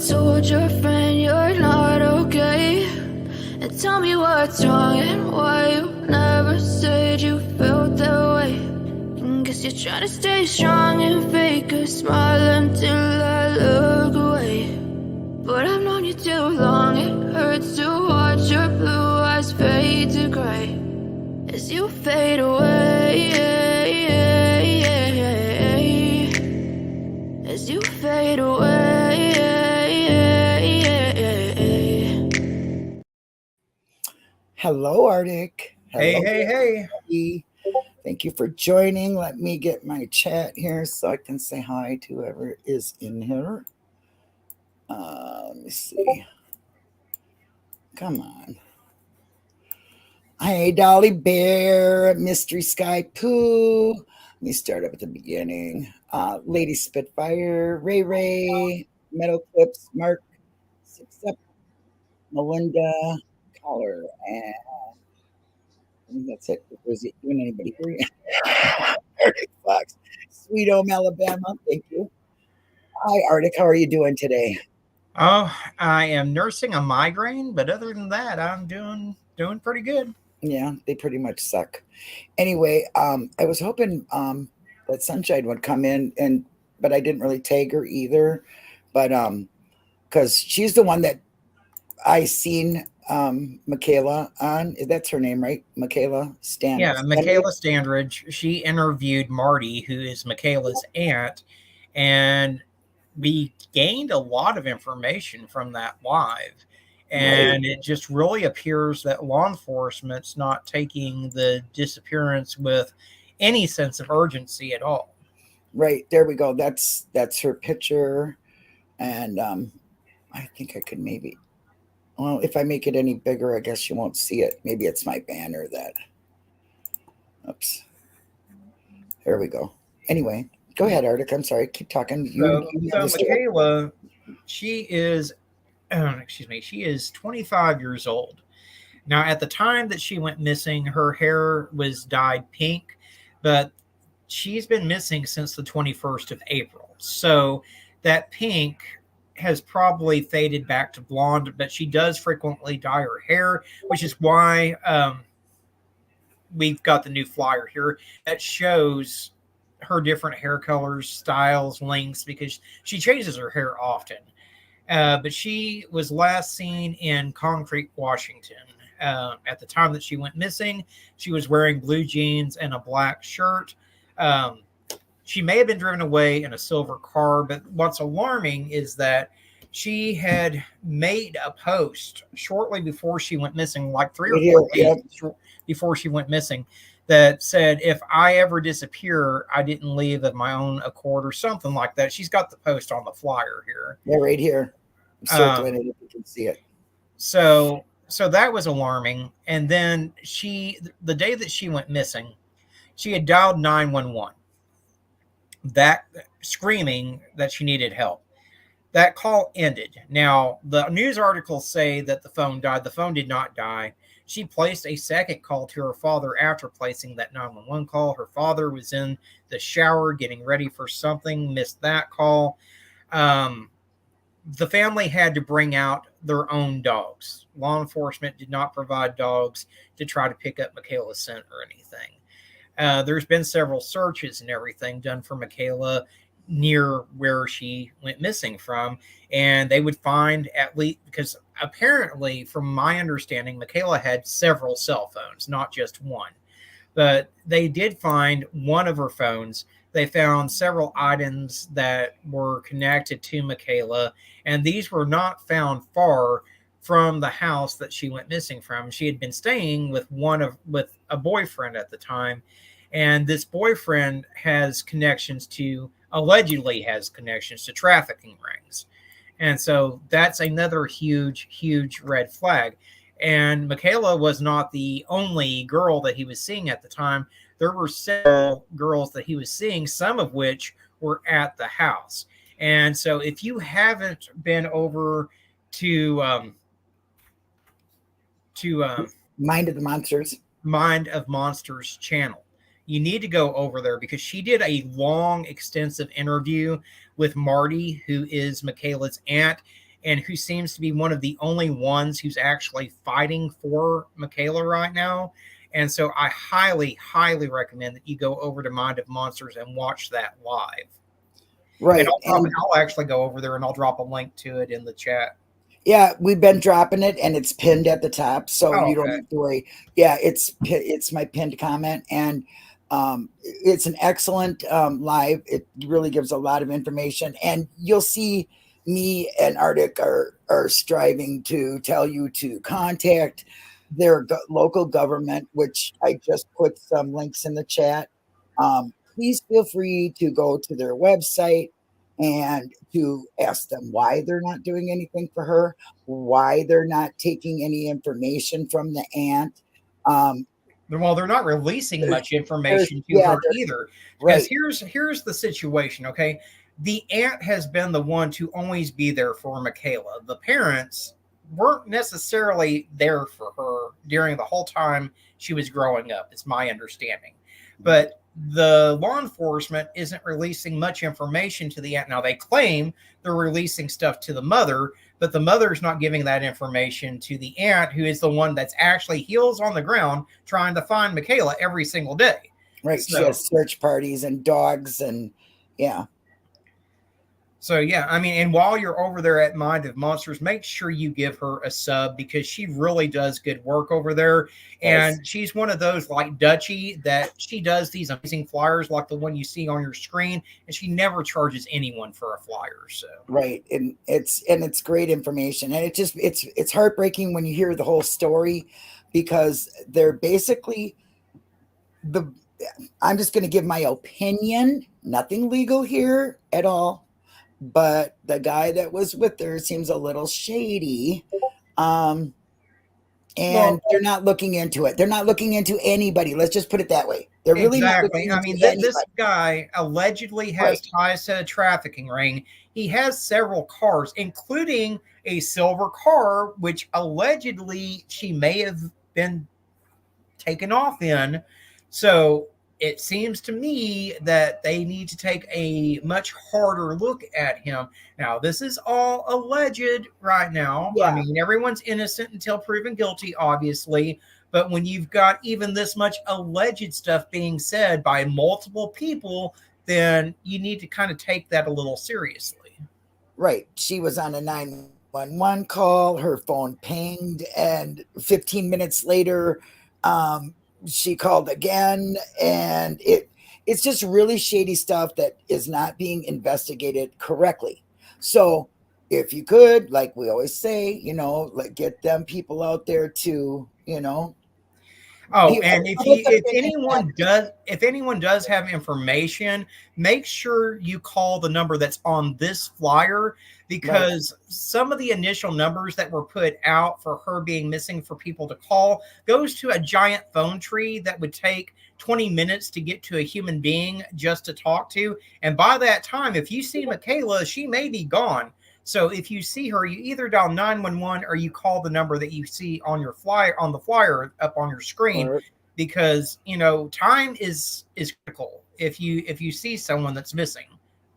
told your friend you're not okay? And tell me what's wrong and why you never said you felt that way. And guess you're trying to stay strong and fake a smile until I look away. But I've known you too long, it hurts to watch your blue eyes fade to gray as you fade away, as you fade away. Hello, Arctic. Hello, Hey. Thank you for joining. Let me get my chat here so I can say hi to whoever is in here. Let me see. Come on. Hey, Dolly Bear, Mystery Sky Pooh. Let me start up at the beginning. Lady Spitfire, Ray, Meadow Clips, Mark, Six Up, Melinda, Caller, and I think that's it. Was it doing anybody here? Arctic Fox, Sweet Home, Alabama. Thank you. Hi, Arctic. How are you doing today? Oh, I am nursing a migraine, but other than that, I'm doing pretty good. Yeah, they pretty much suck. Anyway, I was hoping that Sunshine would come in, but I didn't really tag her either. But because she's the one that I seen Michaela on. That's her name, right? Michaela Standridge. Yeah, Michaela Standridge. She interviewed Marty, who is Michaela's aunt, and we gained a lot of information from that live. And It just really appears that law enforcement's not taking the disappearance with any sense of urgency at all. Right, there we go. That's her picture. And I think I could maybe, well, if I make it any bigger, I guess you won't see it. Maybe it's my banner that, oops. There we go. Anyway, go ahead, Arctic. I'm sorry. Keep talking. So Michaela, she is 25 years old. Now, at the time that she went missing, her hair was dyed pink, but she's been missing since the 21st of April. So that pink has probably faded back to blonde, but she does frequently dye her hair, which is why we've got the new flyer here that shows her different hair colors, styles, lengths, because she changes her hair often. But she was last seen in Concrete, Washington. At the time that she went missing, she was wearing blue jeans and a black shirt. She may have been driven away in a silver car, but what's alarming is that she had made a post shortly before she went missing, like 3 or 4 days before she went missing, that said, if I ever disappear, I didn't leave of my own accord or something like that. She's got the post on the flyer here. Yeah, right here. I'm circling it if you can see it. So that was alarming. And then the day that she went missing, she had dialed 911, that screaming that she needed help. That call ended. Now, the news articles say that the phone died. The phone did not die. She placed a second call to her father after placing that 911 call. Her father was in the shower getting ready for something, missed that call. The family had to bring out their own dogs. Law enforcement did not provide dogs to try to pick up Michaela's scent or anything. There's been several searches and everything done for Michaela near where she went missing from, and they would find, at least, because apparently, from my understanding, Michaela had several cell phones, not just one. But they did find one of her phones. They found several items that were connected to Michaela, and these were not found far from the house that she went missing from. She had been staying with a boyfriend at the time, and this boyfriend allegedly has connections to trafficking rings. And so that's another huge red flag. And Michaela was not the only girl that he was seeing at the time. There were several girls that he was seeing, some of which were at the house. And so if you haven't been over to Mind of Monsters channel, you need to go over there, because she did a long, extensive interview with Marty, who is Michaela's aunt. and who seems to be one of the only ones who's actually fighting for Michaela right now. And so I highly, highly recommend that you go over to Mind of Monsters and watch that live. Right. And I'll actually go over there and I'll drop a link to it in the chat. Yeah, we've been dropping it, and it's pinned at the top, so you don't Okay. have to worry. Yeah, it's my pinned comment, and it's an excellent live. It really gives a lot of information, and you'll see me and Arctic are striving to tell you to contact their local government, which I just put some links in the chat. Please feel free to go to their website and to ask them why they're not doing anything for her, why they're not taking any information from the aunt. Well, they're not releasing much information to her either. Because here's the situation, okay? The aunt has been the one to always be there for Michaela. The parents weren't necessarily there for her during the whole time she was growing up, it's my understanding. But the law enforcement isn't releasing much information to the aunt. Now, they claim they're releasing stuff to the mother, but the mother's not giving that information to the aunt, who is the one that's actually heels on the ground trying to find Michaela every single day. Right. So, she has search parties and dogs and yeah. So, yeah, I mean, and while you're over there at Mind of Monsters, make sure you give her a sub because she really does good work over there. And she's one of those like Dutchie that she does these amazing flyers like the one you see on your screen, and she never charges anyone for a flyer. So right. And it's great information. And it's heartbreaking when you hear the whole story, because they're basically I'm just going to give my opinion, nothing legal here at all. But the guy that was with her seems a little shady. And they're not looking into it. They're not looking into anybody. Let's just put it that way. They're really not looking into anybody. This guy allegedly has ties to a trafficking ring. He has several cars, including a silver car, which allegedly she may have been taken off in. So it seems to me that they need to take a much harder look at him. Now, this is all alleged right now. Yeah. I mean, everyone's innocent until proven guilty, obviously. But when you've got even this much alleged stuff being said by multiple people, then you need to kind of take that a little seriously. Right. She was on a 911 call. Her phone pinged, and 15 minutes later, she called again, and it's just really shady stuff that is not being investigated correctly. So if you could, like we always say, like get them people out there to, Oh, and if anyone does have information, make sure you call the number that's on this flyer, because some of the initial numbers that were put out for her being missing for people to call goes to a giant phone tree that would take 20 minutes to get to a human being just to talk to. And by that time, if you see Michaela, she may be gone. So if you see her, you either dial 911 or you call the number that you see on your flyer, on the flyer up on your screen, because time is critical if you see someone that's missing.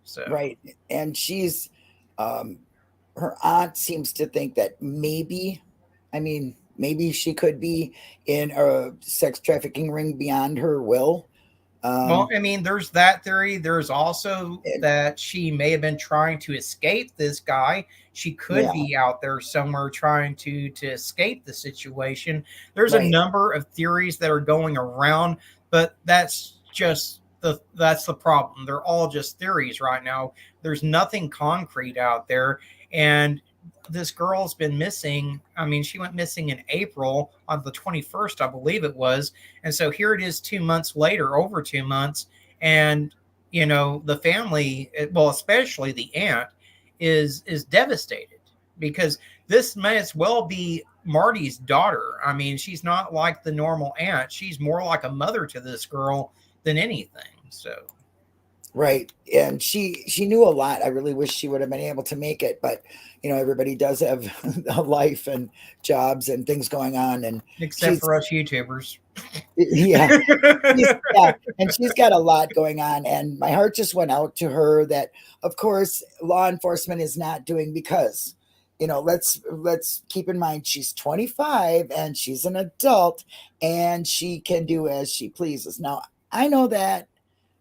So right, and she's her aunt seems to think that maybe she could be in a sex trafficking ring beyond her will. Well, I mean, there's that theory. There's also that she may have been trying to escape this guy. She could be out there somewhere trying to escape the situation. There's a number of theories that are going around, but that's the problem. They're all just theories right now. There's nothing concrete out there. And this girl's been missing. I mean, she went missing in April on the 21st, I believe it was. And so here it is 2 months later, over 2 months. And, the family, well, especially the aunt, is devastated, because this may as well be Marty's daughter. I mean, she's not like the normal aunt. She's more like a mother to this girl than anything. So. Right. And she knew a lot. I really wish she would have been able to make it, but everybody does have a life and jobs and things going on, and except for us YouTubers. Yeah. And she's got a lot going on, and my heart just went out to her that, of course, law enforcement is not doing, because let's keep in mind she's 25 and she's an adult and she can do as she pleases. Now, I know that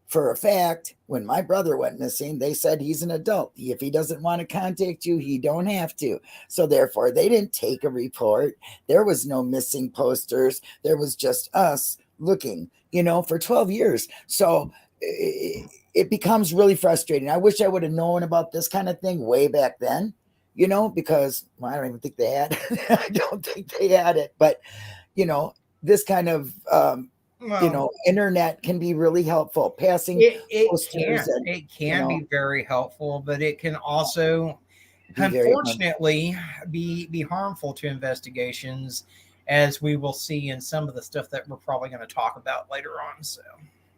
for a fact. When my brother went missing, they said he's an adult. If he doesn't want to contact you, he don't have to. So therefore, they didn't take a report. There was no missing posters. There was just us looking, for 12 years. So it becomes really frustrating. I wish I would have known about this kind of thing way back then, because I don't even think they had it. I don't think they had it. But, this kind of, internet can be really helpful. Passing posters it can be very helpful, but it can also, be unfortunately, be harmful to investigations, as we will see in some of the stuff that we're probably going to talk about later on. So.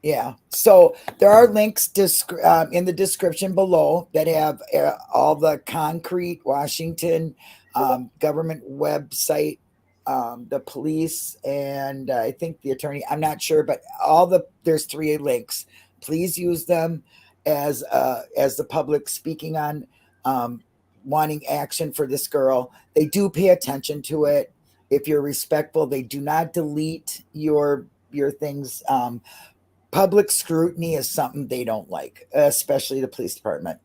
Yeah. So there are links in the description below that have all the concrete Washington government website, the police, and I think the attorney. I'm not sure, but there's 3 links. Please use them as the public speaking on wanting action for this girl. They do pay attention to it. If you're respectful, they do not delete your things. Public scrutiny is something they don't like, especially the police department.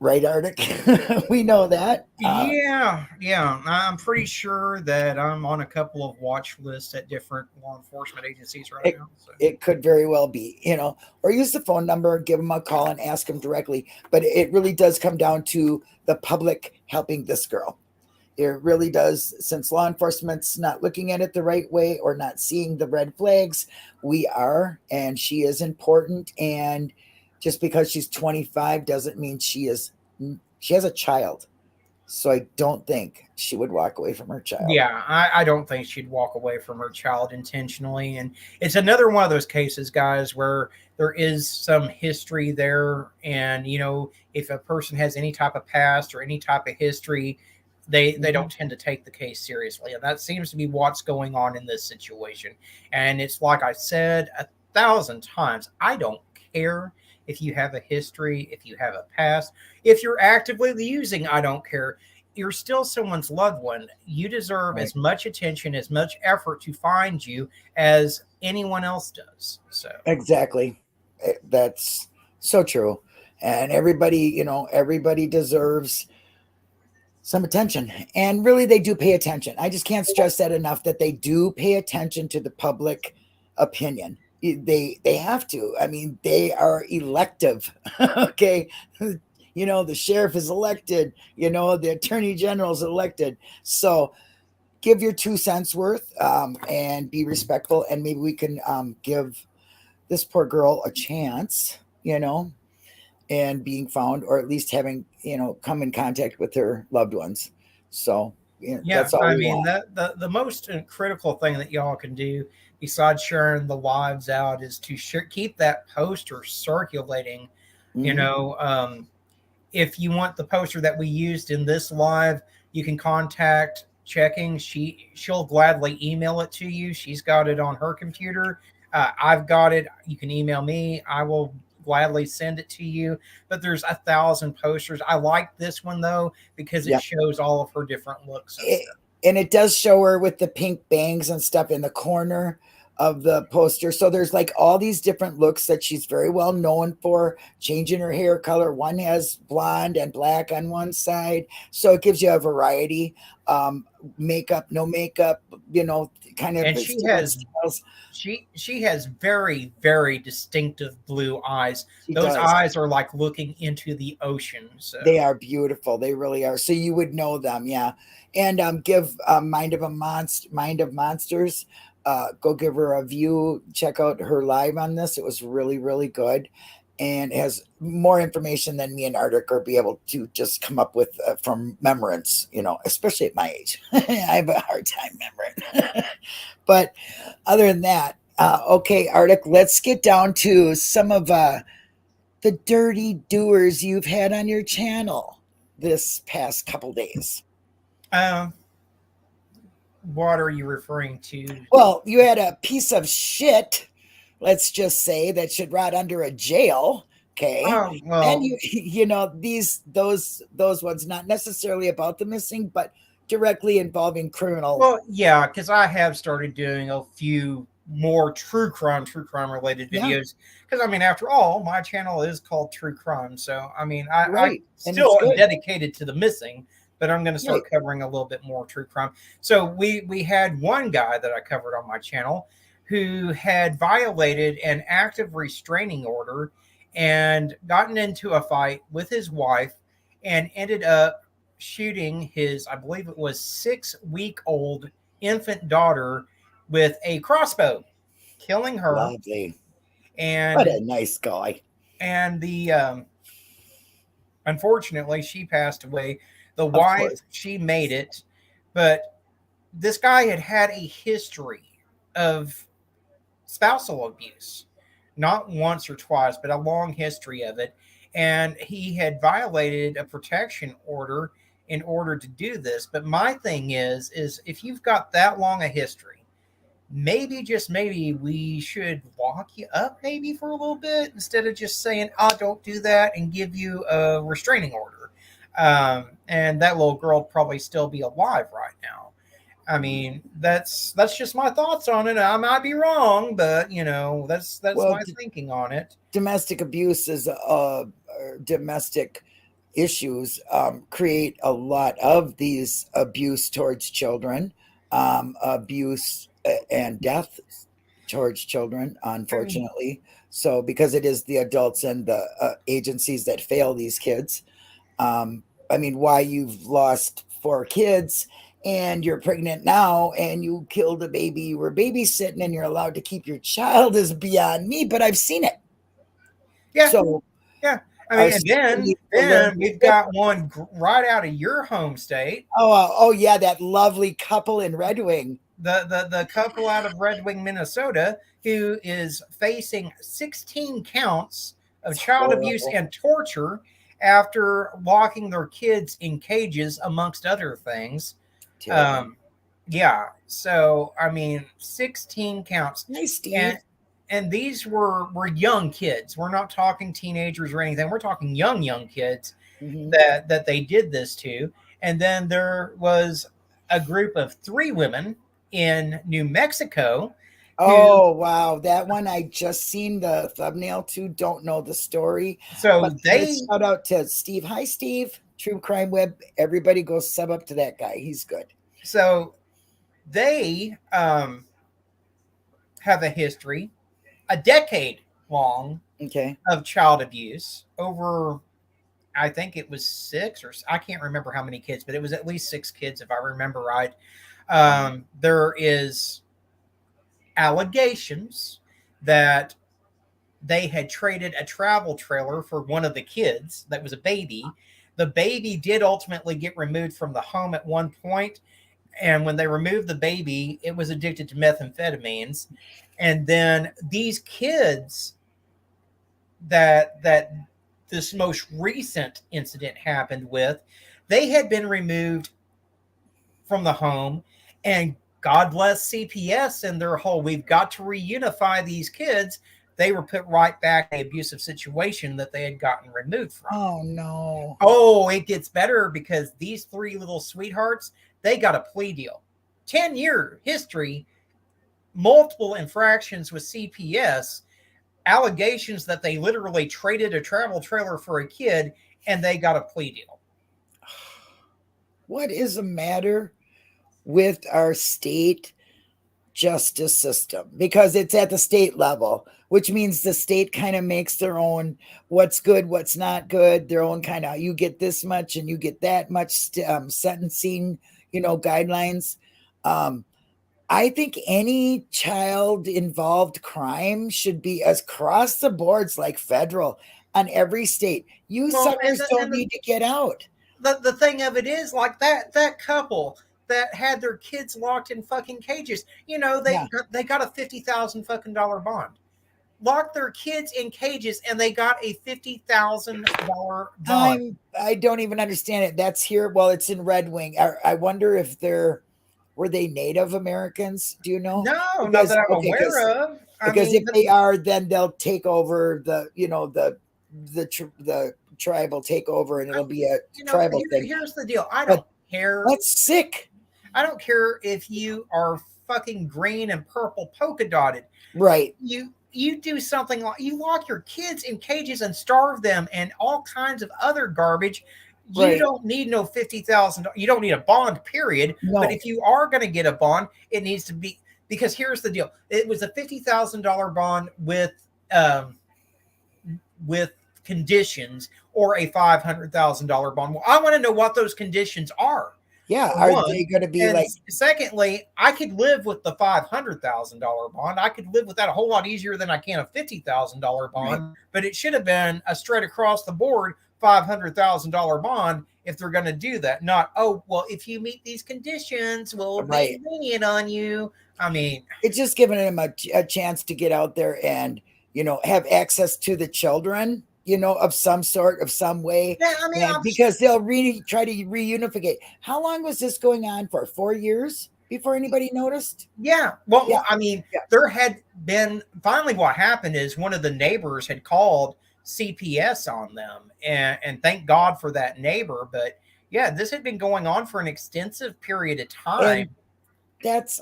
Right, Arctic? We know that. Yeah. I'm pretty sure that I'm on a couple of watch lists at different law enforcement agencies right now. So. It could very well be, or use the phone number, give them a call and ask them directly. But it really does come down to the public helping this girl. It really does, since law enforcement's not looking at it the right way or not seeing the red flags. We are, and she is important. And just because she's 25 doesn't mean she has a child. So I don't think she would walk away from her child. Yeah, I don't think she'd walk away from her child intentionally. And it's another one of those cases, guys, where there is some history there. And, if a person has any type of past or any type of history, they don't tend to take the case seriously. And that seems to be what's going on in this situation. And it's like I said 1,000 times, I don't care if you have a history, if you have a past, if you're actively using, I don't care. You're still someone's loved one. You deserve as much attention, as much effort to find you as anyone else does. So exactly. That's so true. And everybody deserves some attention. And really, they do pay attention. I just can't stress that enough, that they do pay attention to the public opinion. They have to. I mean, they are elective. Okay. The sheriff is elected, the attorney general is elected. So give your 2 cents worth and be respectful. And maybe we can give this poor girl a chance, and being found, or at least having, come in contact with her loved ones. So that's all we want. The most critical thing that y'all can do, besides sharing the lives out, is to keep that poster circulating. If you want the poster that we used in this live, you can contact Checking. She'll gladly email it to you. She's got it on her computer. I've got it. You can email me. I will gladly send it to you. But there's 1,000 posters. I like this one though, because it shows all of her different looks. And it does show her with the pink bangs and stuff in the corner of the poster. So there's like all these different looks that she's very well known for, changing her hair color. One has blonde and black on one side. So it gives you a variety. Makeup, no makeup, kind of. And she has very, very distinctive blue eyes. Those eyes are like looking into the ocean. So. They are beautiful. They really are. So you would know them. Yeah. And give Mind of Monsters. Go give her a view. Check out her live on this. It was really, really good, and has more information than me and Arctic are be able to just come up with from memorance. Especially at my age, I have a hard time remembering. But other than that, okay, Arctic, let's get down to some of the dirty doers you've had on your channel this past couple days. What are you referring to? Well, you had a piece of shit, let's just say, that should rot under a jail Okay. Oh, Then well, you know, those ones, not necessarily about the missing, but directly involving criminal. well, yeah, because I have started doing a few more true crime related Yeah, videos. Because I mean, after all, my channel is called True Crime, so I mean, I right. And it's still am good. dedicated to the missing, but I'm going to Right. start covering a little bit more true crime. So we had one guy that I covered on my channel who had violated an active restraining order and gotten into a fight with his wife and ended up shooting his, I believe it was 6 week old infant daughter with a crossbow, killing her. Lovely. What And a nice guy. the unfortunately she passed away. The Of wife, course. she made it, but this guy had had a history of spousal abuse, not once or twice, but a long history of it. And he had violated a protection order in order to do this. But my thing is if you've got that long a history, maybe just maybe we should lock you up maybe for a little bit instead of just saying, "Oh, don't do that," and give you a restraining order. And that little girl would probably still be alive right now. I mean, that's just my thoughts on it. I might be wrong, but you know, that's Well, my thinking on it. domestic abuse is domestic issues create a lot of these abuse towards children, abuse and death towards children, unfortunately. So, because it is the adults and the agencies that fail these kids. I mean, why you've lost 4 kids and you're pregnant now and you killed a baby you were babysitting and you're allowed to keep your child is beyond me, but I've seen it. Yeah, So, yeah. I our mean, and state then needs to learn then to we've fix. got one right out of your home state. Oh, yeah, that lovely couple in Red Wing. The couple out of Red Wing, Minnesota, who is facing 16 counts of It's child abuse horrible. and torture after locking their kids in cages, amongst other things. Terrible. Um, yeah. So I mean, 16 counts, Hi, and Steve. these were young kids. We're not talking teenagers or anything. We're talking young kids Hmm. that they did this to. And then there was a group of 3 women in New Mexico who, Oh, wow. That one I just seen the thumbnail to. Don't know the story, but so I got to they shout out to Steve. Hi, Steve. True Crime Web. Everybody go sub up to that guy. He's good. so they have a history, a decade long, Okay. of child abuse over, I think it was 6 or I can't remember how many kids, but it was at least 6 kids if I remember right. There is allegations that they had traded a travel trailer for one of the kids that was a baby. The baby did ultimately get removed from the home at one point, and when they removed the baby, it was addicted to methamphetamines. And then these kids that this most recent incident happened with, they had been removed from the home, and God bless CPS and their whole, we've got to reunify these kids. They were put right back in the abusive situation that they had gotten removed from. Oh, no. Oh, it gets better because these 3 little sweethearts, they got a plea deal. 10-year history, multiple infractions with CPS, allegations that they literally traded a travel trailer for a kid, and they got a plea deal. What is the matter with our state justice system? Because it's at the state level, which means the state kind of makes their own what's good, what's not good, their own kind of, you get this much and you get that much sentencing, guidelines. I think any child involved crime should be as across the boards like federal on every state. You Well, and suckers the, don't and the, need to get out. the thing of it is, like that couple that had their kids locked in fucking cages, Yeah. they got a $50,000 bond. Locked their kids in cages, and they got a $50,000 bond. I don't even understand it. That's here. Well, it's in Red Wing. I wonder if were they Native Americans? Do you know? No, not Because that I'm okay, aware of. I because mean, if they are, then they'll take over the the tribe will take over and it'll be a tribal thing. Here's the deal. I But don't care. that's sick. I don't care if you are fucking green and purple polka dotted. Right. You do something like you lock your kids in cages and starve them and all kinds of other garbage. You Right. don't need no $50,000. You don't need a bond, period. No. But if you are going to get a bond, it needs to be, because here's the deal. It was a $50,000 bond with conditions, or a $500,000 bond. Well, I want to know what those conditions are. Yeah. For Are one. they going to be And like? secondly, I could live with the $500,000 bond. I could live with that a whole lot easier than I can a $50,000 bond. Right. But it should have been a straight across the board $500,000 bond if they're going to do that. Not, oh, well, if you meet these conditions, we'll be lenient on you. I mean, it's just giving them a chance to get out there and, you know, have access to the children, you know, of some sort, of some way. Yeah, I mean, because they'll really try to reunificate. How long was this going on for? 4 years before anybody noticed? Yeah. Well, Yeah. I mean, there had been, finally what happened is one of the neighbors had called CPS on them, and thank God for that neighbor. But yeah, this had been going on for an extensive period of time. And that's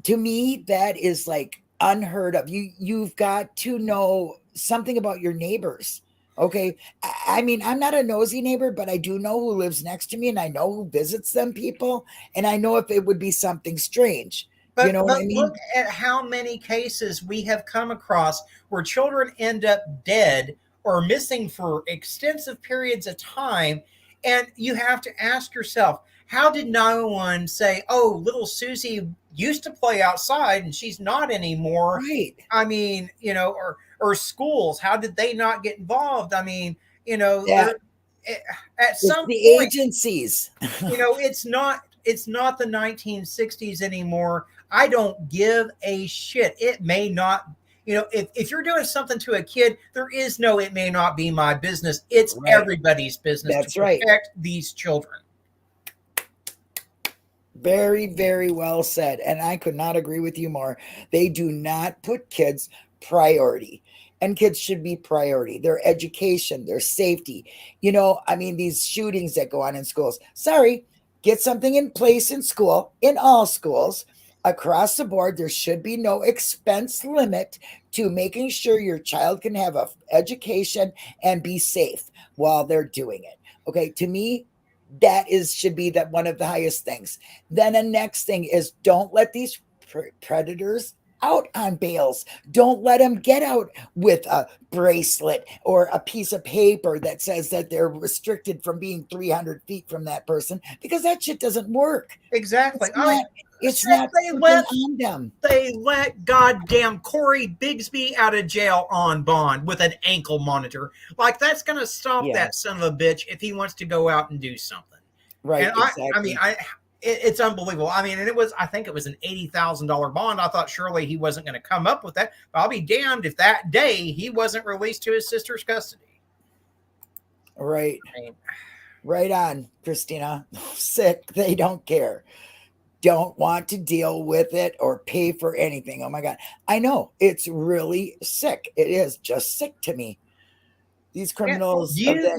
to me, that is like unheard of. You've got to know something about your neighbors. Okay. I mean, I'm not a nosy neighbor, but I do know who lives next to me, and I know who visits them people. And I know if it would be something strange. But, you know what I mean? Look at how many cases we have come across where children end up dead or missing for extensive periods of time. And you have to ask yourself, how did no one say, oh, little Susie used to play outside and she's not anymore? Right. I mean, you know, or schools, how did they not get involved? I mean, you know, at some the point, agencies. You know, it's not the 1960s anymore. I don't give a shit. It may not, you know, if you're doing something to a kid, there is no, it may not be my business. It's everybody's business. That's to protect these children. Very, very well said. And I could not agree with you more. They do not put kids priority. And kids should be priority. Their education, their safety. You know, I mean, these shootings that go on in schools. Sorry, get something in place in school, in all schools, across the board. There should be no expense limit to making sure your child can have an education and be safe while they're doing it. Okay, to me, that should be that one of the highest things. Then the next thing is, don't let these predators out on bails. Don't let them get out with a bracelet or a piece of paper that says that they're restricted from being 300 feet from that person, because that shit doesn't work. Exactly. It's not on them. They let goddamn Corey Bigsby out of jail on bond with an ankle monitor. Like, that's going to stop that son of a bitch if he wants to go out and do something. Right. And exactly. I mean, it's unbelievable. I mean, and I think it was an $80,000 bond. I thought surely he wasn't going to come up with that. But I'll be damned if that day he wasn't released to his sister's custody. Right. Right on, Christina. Sick. They don't care. Don't want to deal with it or pay for anything. Oh my God. I know, it's really sick. It is just sick to me. These criminals. You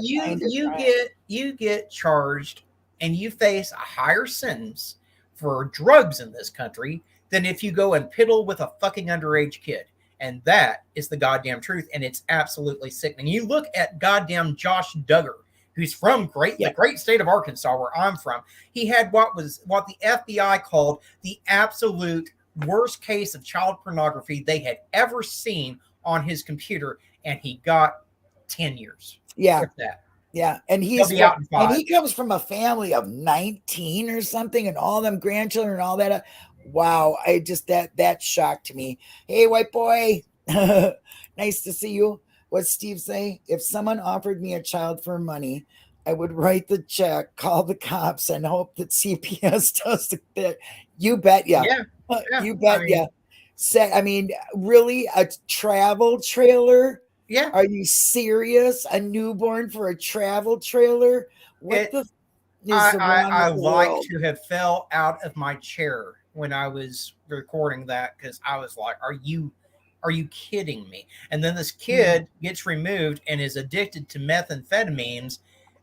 get charged and you face a higher sentence for drugs in this country than if you go and piddle with a fucking underage kid. And that is the goddamn truth. And it's absolutely sickening. You look at goddamn Josh Duggar, who's from the great state of Arkansas, where I'm from. He had what the FBI called the absolute worst case of child pornography they had ever seen on his computer, and he got 10 years. Yeah. With that. Yeah. And he comes from a family of 19 or something, and all them grandchildren and all that. Wow. That shocked me. Hey, white boy. Nice to see you. What's Steve say? If someone offered me a child for money, I would write the check, call the cops, and hope that CPS does the bit. You bet, yeah. You bet, yeah. I mean, really, a travel trailer? Yeah. Are you serious? A newborn for a travel trailer? I like to have fell out of my chair when I was recording that, because I was like, are you Are you kidding me? And then this kid gets removed and is addicted to methamphetamines.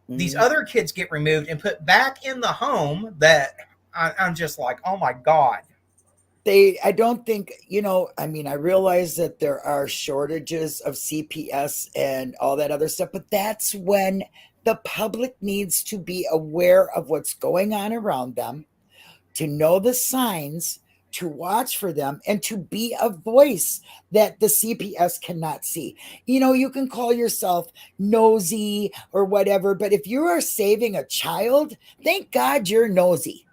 These other kids get removed and put back in the home that I'm just like, oh my God. I don't think, I mean, I realize that there are shortages of CPS and all that other stuff, but that's when the public needs to be aware of what's going on around them, to know the signs, to watch for them, and to be a voice that the CPS cannot see. You can call yourself nosy or whatever, but if you are saving a child, thank God you're nosy.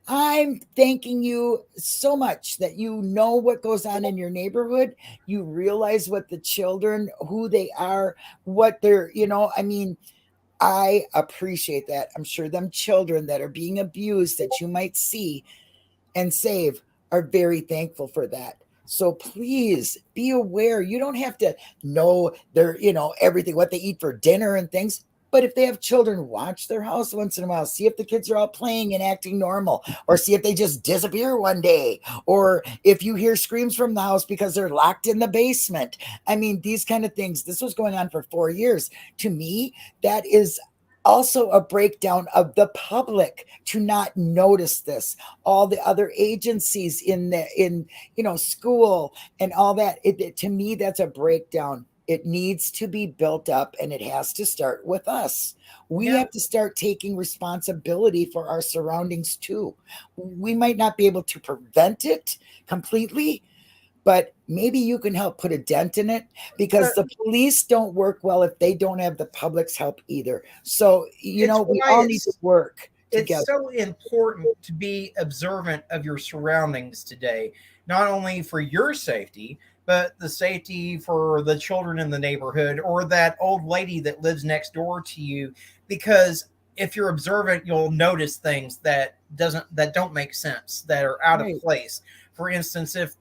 I'm thanking you so much that you know what goes on in your neighborhood. You realize what the children, who they are, what they're, I mean, I appreciate that. I'm sure them children that are being abused that you might see and save are very thankful for that. So please be aware. You don't have to know their, everything, what they eat for dinner and things. But if they have children, watch their house once in a while. See if the kids are all playing and acting normal, or see if they just disappear one day, or if you hear screams from the house because they're locked in the basement. I mean, these kind of things. This was going on for 4 years. To me, that is also a breakdown of the public to not notice this. All the other agencies in school and all that. To me, that's a breakdown. It needs to be built up, and it has to start with us. We have to start taking responsibility for our surroundings too. We might not be able to prevent it completely, but maybe you can help put a dent in it, because the police don't work well if they don't have the public's help either. So, we all need to work together. It's so important to be observant of your surroundings today, not only for your safety, but the safety for the children in the neighborhood or that old lady that lives next door to you. Because if you're observant, you'll notice things that don't make sense, that are out of place. For instance, if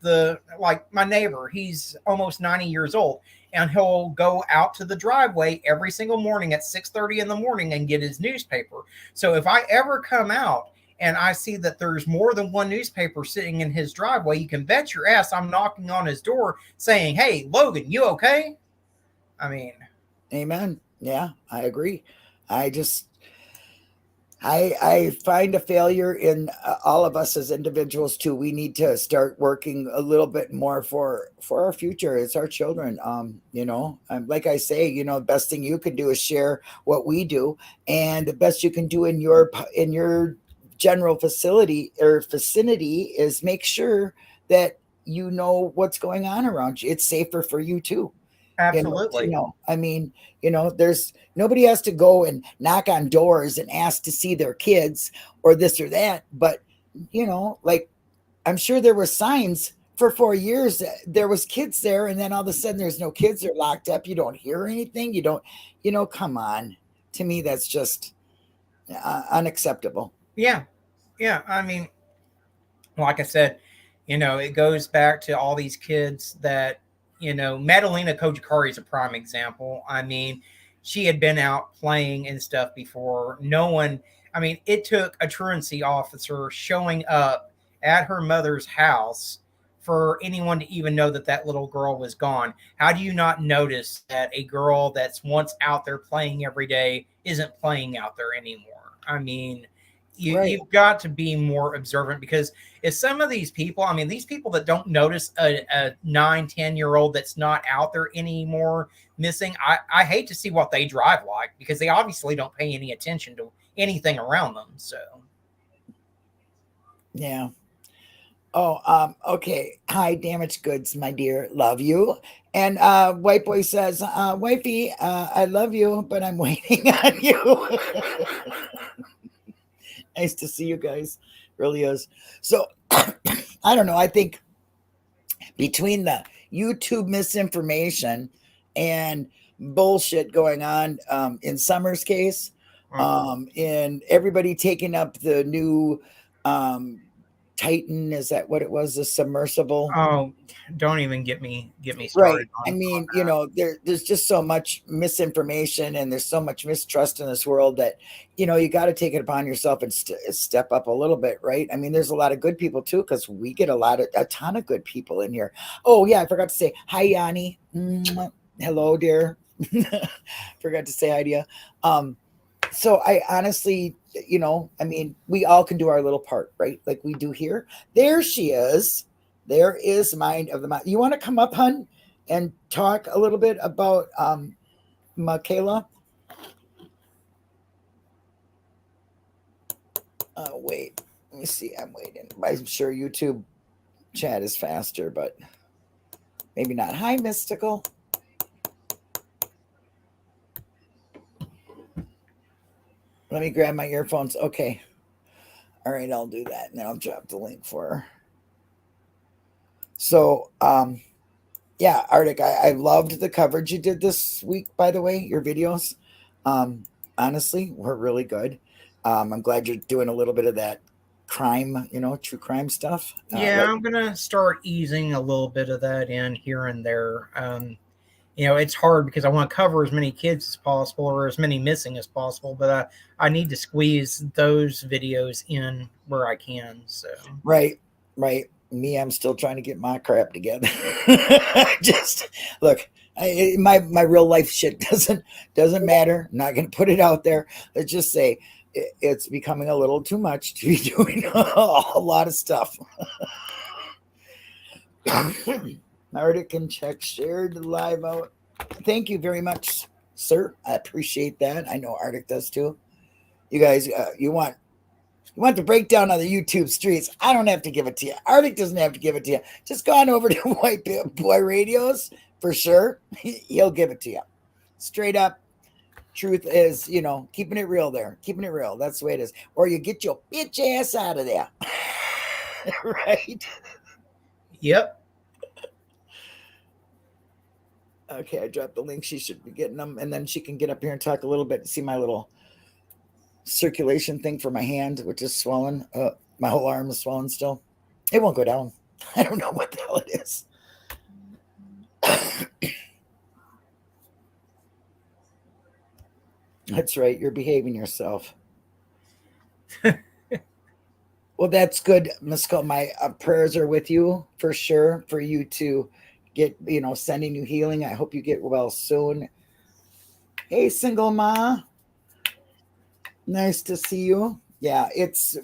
like my neighbor, he's almost 90 years old, and he'll go out to the driveway every single morning at 6:30 in the morning and get his newspaper. So if I ever come out and I see that there's more than one newspaper sitting in his driveway, you can bet your ass I'm knocking on his door saying, "Hey, Logan, you okay?" I mean, amen. Yeah, I agree. I find a failure in all of us as individuals too. We need to start working a little bit more for our future. It's our children. Like I say, the best thing you can do is share what we do, and the best you can do in your general facility or vicinity is make sure that you know what's going on around you. It's safer for you too. absolutely. I mean, there's nobody has to go and knock on doors and ask to see their kids or this or that. But, like, I'm sure there were signs for 4 years. There was kids there, and then all of a sudden there's no kids. They're locked up. You don't hear anything. You don't, come on. To me, that's just unacceptable. Yeah. Yeah. I mean, like I said, it goes back to all these kids that, Madalena Kojikari is a prime example. I mean, she had been out playing and stuff before. No one, I mean, it took a truancy officer showing up at her mother's house for anyone to even know that that little girl was gone. How do you not notice that a girl that's once out there playing every day isn't playing out there anymore? I mean, you've got to be more observant, because if some of these people, I mean, these people that don't notice a 9-10-year-old that's not out there anymore missing, I hate to see what they drive like, because they obviously don't pay any attention to anything around them. So yeah. Okay. Hi, damaged goods, my dear. Love you. And White Boy says, wifey, I love you, but I'm waiting on you. Nice to see you guys. Really is. So I don't know. I think between the YouTube misinformation and bullshit going on in Summer's case, and everybody taking up the new Titan, is that what it was? The submersible? Oh, don't even get me Right. started I on mean, that. there's just so much misinformation and there's so much mistrust in this world that, you got to take it upon yourself and step up a little bit, right? I mean, there's a lot of good people too, because we get a ton of good people in here. Oh, yeah, I forgot to say hi, Yanni. Mwah. Hello, dear. Forgot to say hi to you. So I honestly, I mean, we all can do our little part, right? Like we do here. There she is. There is Mind of the Mind. You want to come up, hun, and talk a little bit about Michaela? Wait, let me see. I'm waiting. I'm sure YouTube chat is faster, but maybe not. Hi, Mystical. Let me grab my earphones. Okay. All right, I'll do that. And then I'll drop the link for her. So, yeah, Arctic, I loved the coverage you did this week, by the way, your videos. Honestly, were really good. I'm glad you're doing a little bit of that crime, true crime stuff. Yeah, I'm gonna start easing a little bit of that in here and there. It's hard because I want to cover as many kids as possible or as many missing as possible, but I need to squeeze those videos in where I can. So right. Me, I'm still trying to get my crap together. Just look, my real life shit doesn't matter. I'm not going to put it out there. Let's just say it's becoming a little too much to be doing a lot of stuff. Arctic and Check shared live out. Thank you very much, sir. I appreciate that. I know Arctic does too. You guys, you want the breakdown of the YouTube streets? I don't have to give it to you. Arctic doesn't have to give it to you. Just go on over to White Boy Radios for sure. He'll give it to you. Straight up. Truth is, keeping it real there. Keeping it real. That's the way it is. Or you get your bitch ass out of there. Right? Yep. Okay, I dropped the link. She should be getting them. And then she can get up here and talk a little bit. See my little circulation thing for my hand, which is swollen. My whole arm is swollen still. It won't go down. I don't know what the hell it is. That's right. You're behaving yourself. Well, that's good, Miss Cole. My prayers are with you for sure, for you to get, sending you healing. I hope you get well soon. Hey, single ma. Nice to see you. Yeah,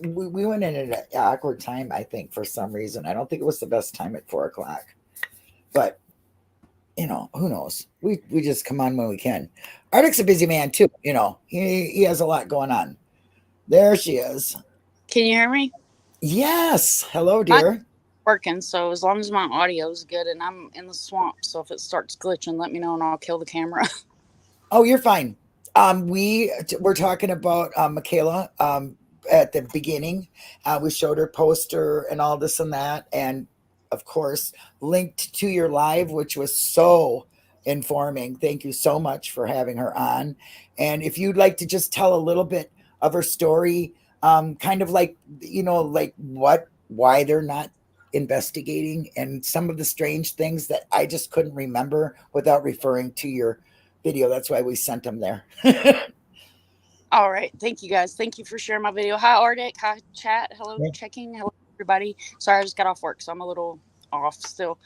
we went in at an awkward time, I think, for some reason. I don't think it was the best time at 4:00, but who knows? We just come on when we can. Arctic's a busy man too. He has a lot going on. There she is. Can you hear me? Yes. Hello, dear. Working, so as long as my audio is good, and I'm in the swamp, so if it starts glitching, let me know and I'll kill the camera. Oh, you're fine. We're talking about Michaela at the beginning. We showed her poster and all this and that, and of course linked to your live, which was so informing. Thank you so much for having her on. And if you'd like to just tell a little bit of her story, kind of like why they're not investigating and some of the strange things that I just couldn't remember without referring to your video. That's why we sent them there. All right. Thank you, guys. Thank you for sharing my video. Hi, Arctic. Hi, chat. Hello, checking. Hello, everybody. Sorry, I just got off work, so I'm a little off still.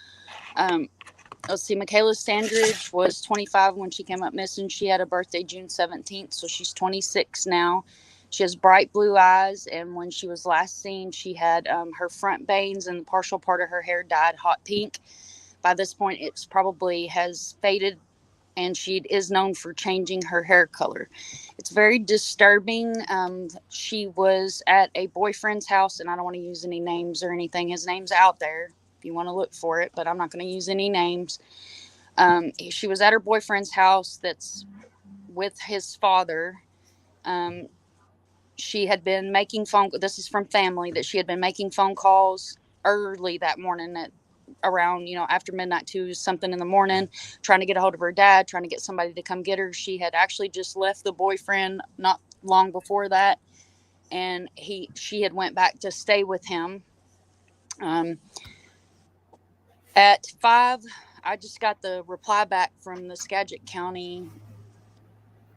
Let's see. Michaela Sandridge was 25 when she came up missing. She had a birthday June 17th, so she's 26 now. She has bright blue eyes, and when she was last seen, she had her front bangs and the partial part of her hair dyed hot pink. By this point, it's probably has faded, and she is known for changing her hair color. It's very disturbing. She was at a boyfriend's house, and I don't want to use any names or anything. His name's out there if you want to look for it, but I'm not going to use any names. She was at her boyfriend's house that's with his father. She had been making this is from family, that she had been making phone calls early that morning at around, after midnight to something in the morning, trying to get a hold of her dad, trying to get somebody to come get her. She had actually just left the boyfriend not long before that. And she had went back to stay with him At 5, I just got the reply back from the Skagit County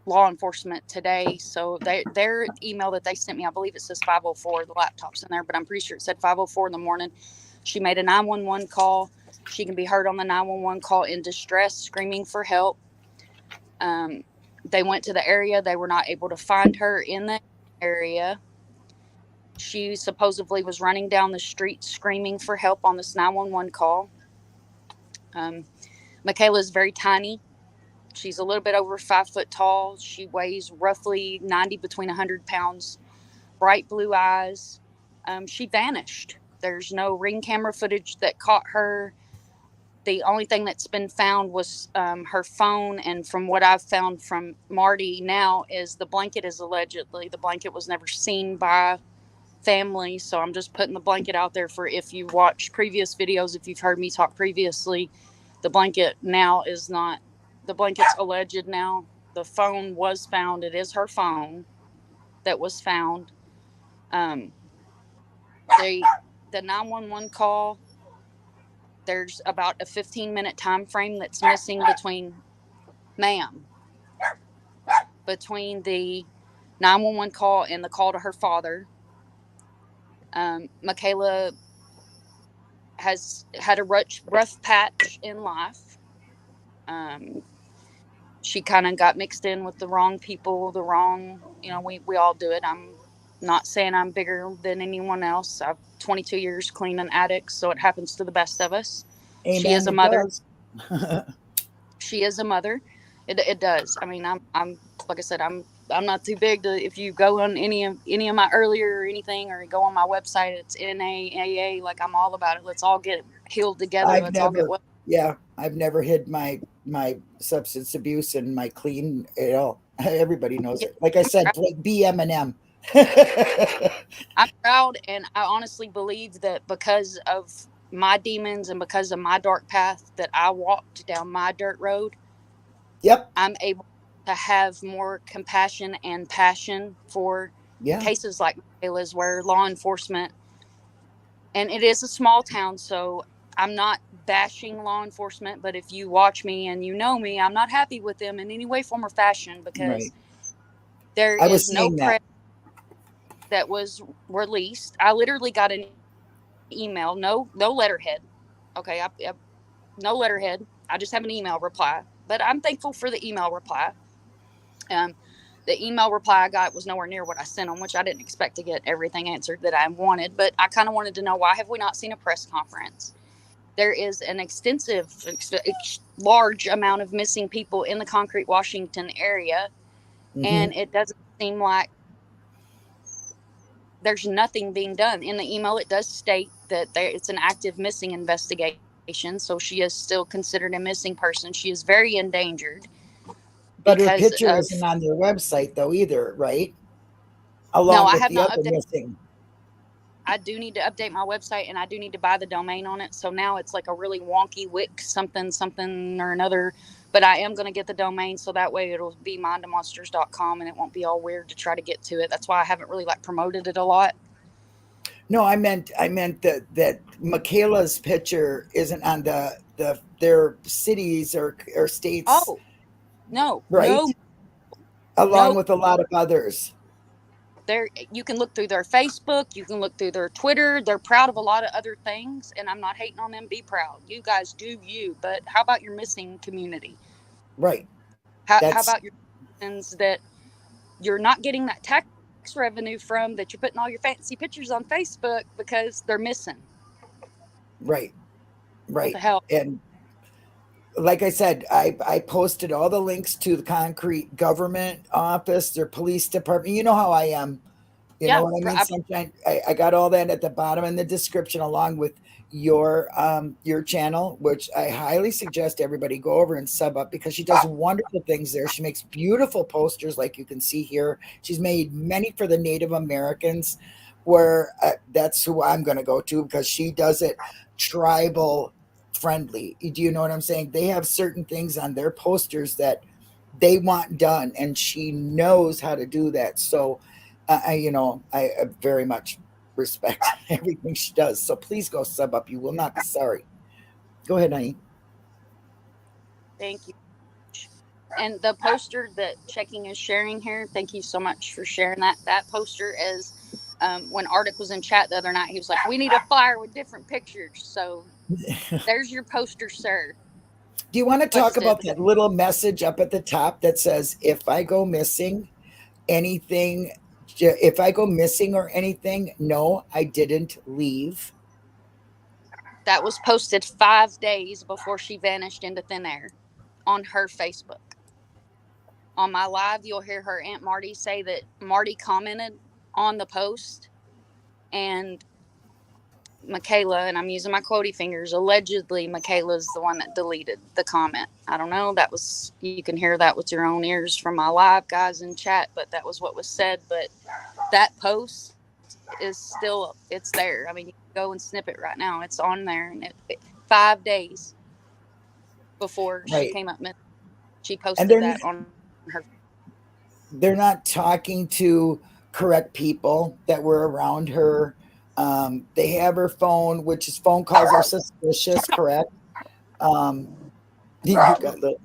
law enforcement today. So their email that they sent me, I believe it says 5:04. The laptop's in there, but I'm pretty sure it said 5:04 in the morning. She made a 911 call. She can be heard on the 911 call in distress, screaming for help. They went to the area. They were not able to find her in the area. She supposedly was running down the street screaming for help on this 911 call. Michaela is very tiny. She's a little bit over 5 foot tall. She weighs roughly 90, between 100 pounds, bright blue eyes. She vanished. There's no ring camera footage that caught her. The only thing that's been found was her phone. And from what I've found from Marty now is the blanket the blanket was never seen by family. So I'm just putting the blanket out there for if you watch previous videos, if you've heard me talk previously, the blanket now is not, the blanket's alleged now. The phone was found. It is her phone that was found. The 911 call, there's about a 15-minute time frame that's missing between the 911 call and the call to her father. Michaela has had a rough patch in life. She kind of got mixed in with the wrong people, we all do it. I'm not saying I'm bigger than anyone else. I've 22 years cleaning addicts, so it happens to the best of us. Amen, she is a mother. Does. She is a mother. It does. I mean, I'm like I said, I'm not too big to, if you go on any of my earlier or anything, or go on my website, it's NAAA. Like, I'm all about it. Let's all get healed together. All get well. Yeah, I've never hid my substance abuse and my clean at all. Everybody knows it. Like I said, be M&M. I'm proud, and I honestly believe that because of my demons and because of my dark path that I walked down my dirt road, yep, I'm able to have more compassion and passion for cases like Michaela's, where law enforcement, and it is a small town, so I'm not bashing law enforcement, but if you watch me and you know me, I'm not happy with them in any way, form, or fashion, because there is no press that was released. I literally got an email, no letterhead. Okay, no letterhead. I just have an email reply, but I'm thankful for the email reply. The email reply I got was nowhere near what I sent them, which I didn't expect to get everything answered that I wanted, but I kind of wanted to know, why have we not seen a press conference? There is an extensive, large amount of missing people in the Concrete, Washington area, and it doesn't seem like there's nothing being done. In the email, it does state that it's an active missing investigation, so she is still considered a missing person. She is very endangered. But her picture isn't on their website, though, either, right? Along with the other missing. I do need to update my website, and I do need to buy the domain on it. So now it's like a really wonky Wick something or another. But I am going to get the domain, so that way it'll be mindofmonsters.com, and it won't be all weird to try to get to it. That's why I haven't really promoted it a lot. No, I meant that Michaela's picture isn't on their cities or states. Oh, no, right? No, along with a lot of others. You can look through their Facebook, you can look through their Twitter. They're proud of a lot of other things, and I'm not hating on them. Be proud. You guys do you, but how about your missing community? Right. How about your friends that you're not getting that tax revenue from, that you're putting all your fancy pictures on Facebook because they're missing? Right. What the hell? And like I said, I posted all the links to the Concrete government office, their police department. You know how I am. You know what I mean? Sometimes I got all that at the bottom in the description, along with your channel, which I highly suggest everybody go over and sub up, because she does wonderful things there. She makes beautiful posters, like you can see here. She's made many for the Native Americans, where that's who I'm going to go to, because she does it tribal friendly. Do you know what I'm saying? They have certain things on their posters that they want done, and she knows how to do that. So I very much respect everything she does. So please go sub up. You will not be sorry. Go ahead, honey. Thank you. And the poster that Checking is sharing here, thank you so much for sharing that. That poster is when Arctic was in chat the other night, he was like, we need a flyer with different pictures. So there's your poster, sir. Do you want to talk Posted. about that little message up at the top that says, if I go missing anything, if I go missing or anything, no, I didn't leave? That was posted 5 days before she vanished into thin air on her Facebook. On my live, you'll hear her Aunt Marty say that Marty commented on the post, and Michaela, and I'm using my quotey fingers, allegedly Michaela's the one that deleted the comment. I don't know. That was, you can hear that with your own ears from my live guys in chat, but that was what was said. But that post is still, it's there. I mean, you can go and snip it right now. It's on there. And 5 days before she came up, she posted that on her. They're not talking to correct people that were around her. They have her phone, which is phone calls are suspicious, correct? You got the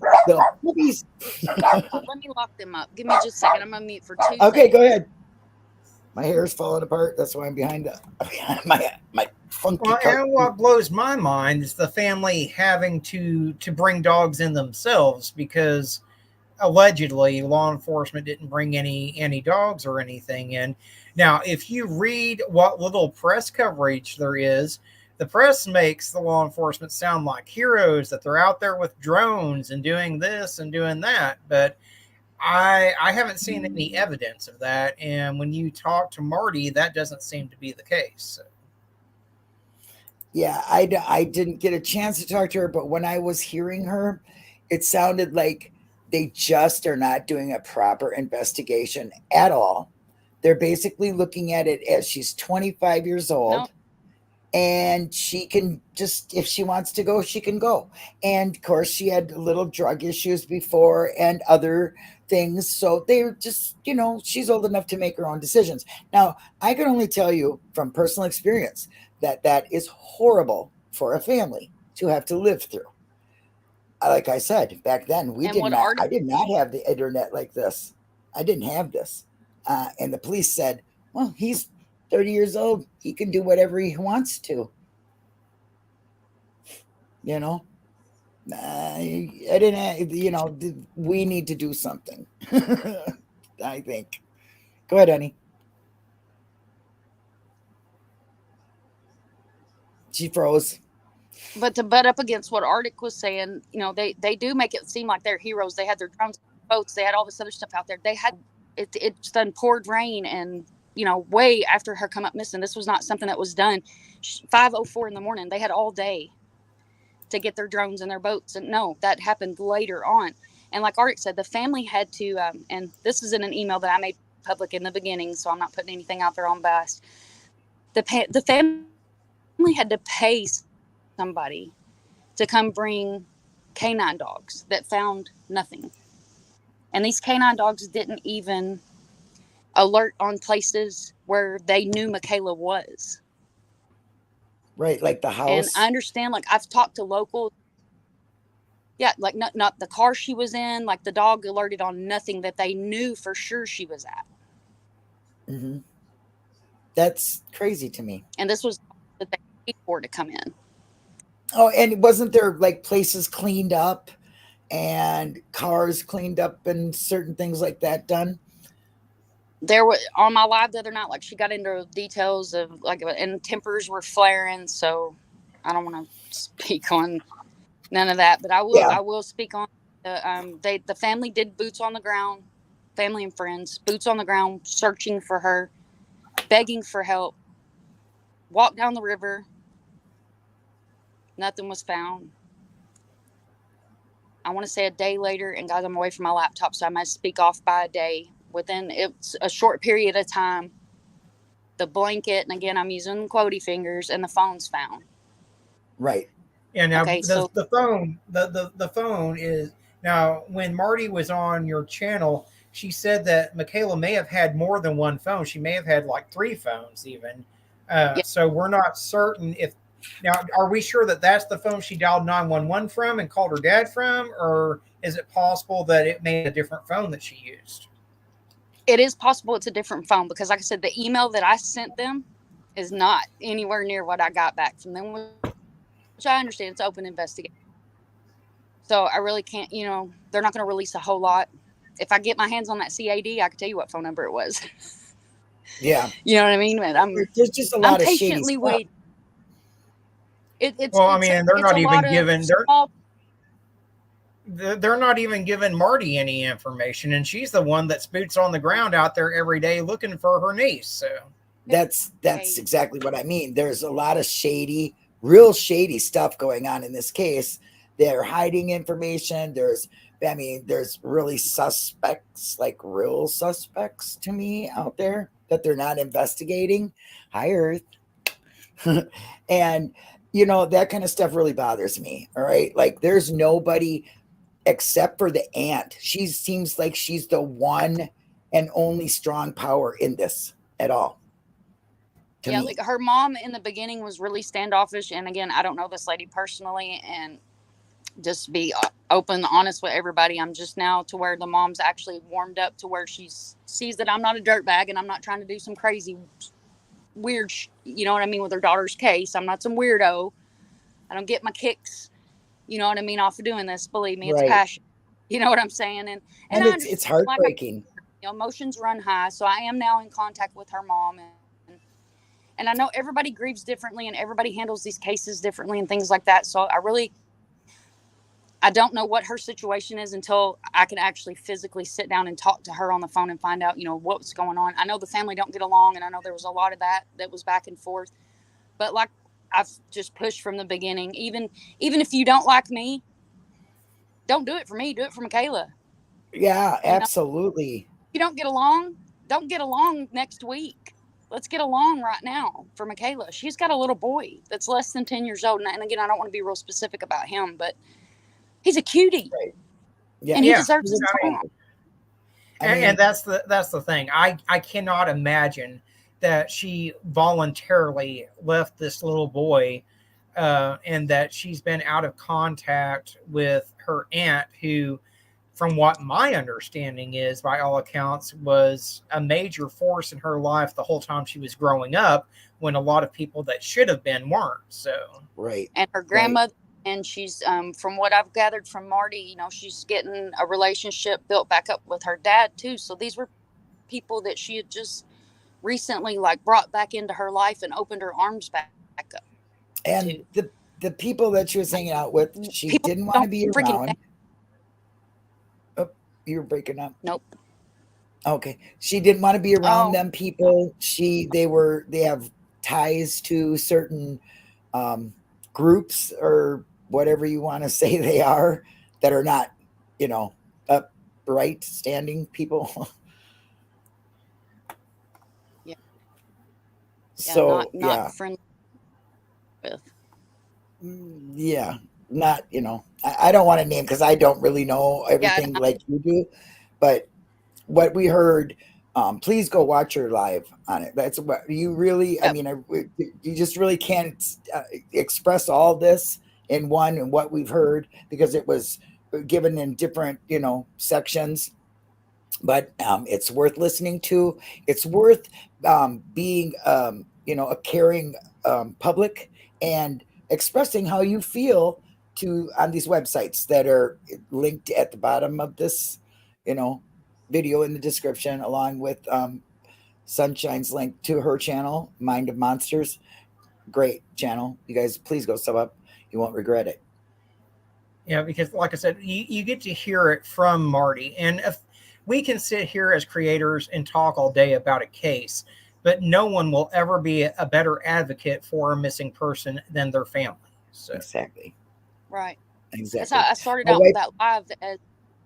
puppies. Let me lock them up. Give me just a second. I'm going to mute for 2 seconds. Okay, go ahead. My hair is falling apart. That's why I'm behind my funky and what blows my mind is the family having to bring dogs in themselves, because allegedly law enforcement didn't bring any dogs or anything in. Now, if you read what little press coverage there is, the press makes the law enforcement sound like heroes, that they're out there with drones and doing this and doing that. But I haven't seen any evidence of that. And when you talk to Marty, that doesn't seem to be the case. Yeah, I didn't get a chance to talk to her, but when I was hearing her, it sounded like they just are not doing a proper investigation at all. They're basically looking at it as she's 25 years old. No. And she can just, if she wants to go, she can go. And of course, she had little drug issues before and other things. So they're just, she's old enough to make her own decisions. Now, I can only tell you from personal experience that that is horrible for a family to have to live through. Like I said, back then, I did not have the internet like this. I didn't have this. And the police said, well, he's 30 years old. He can do whatever he wants to. I didn't, we need to do something. I think. Go ahead, honey. She froze. But to butt up against what Arctic was saying, they do make it seem like they're heroes. They had their drones, boats, they had all this other stuff out there. They had it's done poured rain and way after her come up missing. This was not something that was done 5:04 in the morning. They had all day to get their drones and their boats. And no, that happened later on. And like Arctic said, the family had to, and this is in an email that I made public in the beginning, so I'm not putting anything out there on bias. The family had to pay somebody to come bring canine dogs that found nothing. And these canine dogs didn't even alert on places where they knew Michaela was. Right, like the house. And I understand, like I've talked to locals. Yeah, like not the car she was in, like the dog alerted on nothing that they knew for sure she was at. Mm-hmm. That's crazy to me. And this was that they paid for to come in. Oh, and wasn't there like places cleaned up and cars cleaned up and certain things like that done? There was on my live the other night, like she got into details of like, and tempers were flaring. So I don't want to speak on none of that, but I will speak on the family did boots on the ground, family and friends, boots on the ground, searching for her, begging for help, walked down the river. Nothing was found. I want to say a day later, and guys, I'm away from my laptop, so I might speak off by a day. Within it's a short period of time, the blanket, and again, I'm using quotey fingers, and the phone's found. Right. Yeah. Now the phone is now. When Marty was on your channel, she said that Michaela may have had more than one phone. She may have had like 3 phones even. So we're not certain if now, are we sure that that's the phone she dialed 911 from and called her dad from, or is it possible that it may be a different phone that she used? It is possible it's a different phone because, like I said, the email that I sent them is not anywhere near what I got back from them, which I understand. It's open investigation. So I really can't, they're not going to release a whole lot. If I get my hands on that CAD, I can tell you what phone number it was. Yeah. You know what I mean? But there's just a lot of patiently waiting. Well, I mean, they're not even giving they're not even giving Marty any information, and she's the one that's boots on the ground out there every day looking for her niece. So that's exactly what I mean. There's a lot of real shady stuff going on in this case. They're hiding information. There's really suspects, like real suspects to me out there that they're not investigating. Hi, Earth. And that kind of stuff really bothers me. All right. Like there's nobody except for the aunt. She seems like she's the one and only strong power in this at all. Yeah, like her mom in the beginning was really standoffish. And again, I don't know this lady personally, and just be open, honest with everybody. I'm just now to where the mom's actually warmed up to where she sees that I'm not a dirtbag and I'm not trying to do some crazy weird, you know what I mean, with her daughter's case. I'm not some weirdo. I don't get my kicks, you know what I mean, off of doing this. Believe me, it's passion. You know what I'm saying? And it's heartbreaking. Emotions run high. So I am now in contact with her mom, and I know everybody grieves differently and everybody handles these cases differently and things like that. So I don't know what her situation is until I can actually physically sit down and talk to her on the phone and find out, what's going on. I know the family don't get along, and I know there was a lot of that was back and forth. But like I've just pushed from the beginning, even if you don't like me, don't do it for me. Do it for Michaela. Yeah, absolutely. You don't get along next week. Let's get along right now for Michaela. She's got a little boy that's less than 10 years old. And again, I don't want to be real specific about him, but he's a cutie. Right. Yeah. And he deserves his mom. And that's the thing. I cannot imagine that she voluntarily left this little boy, and that she's been out of contact with her aunt, who, from what my understanding is, by all accounts, was a major force in her life the whole time she was growing up, when a lot of people that should have been weren't. So right. And her grandmother, and she's from what I've gathered from Marty, she's getting a relationship built back up with her dad too. So these were people that she had just recently brought back into her life and opened her arms back up. And the people that she was hanging out with, she didn't want to be around. Oh, you're breaking up. Nope. Okay. She didn't want to be around them people. They have ties to certain groups or whatever you want to say they are, that are not, upright standing people. Yeah. So not friendly with. Yeah. Not, I don't want to name, because I don't really know everything like you do, but what we heard, please go watch her live on it. That's what you really, you just really can't express all this in one and what we've heard, because it was given in different, sections. But it's worth listening to. It's worth being, a caring public, and expressing how you feel on these websites that are linked at the bottom of this, video in the description, along with Sunshine's link to her channel, Mind of Monsters. Great channel. You guys, please go sub up. You won't regret it. Yeah, because like I said, you get to hear it from Marty. And if we can sit here as creators and talk all day about a case, but no one will ever be a better advocate for a missing person than their family. So. Exactly. Right. Exactly. That's how I started out with that live. As,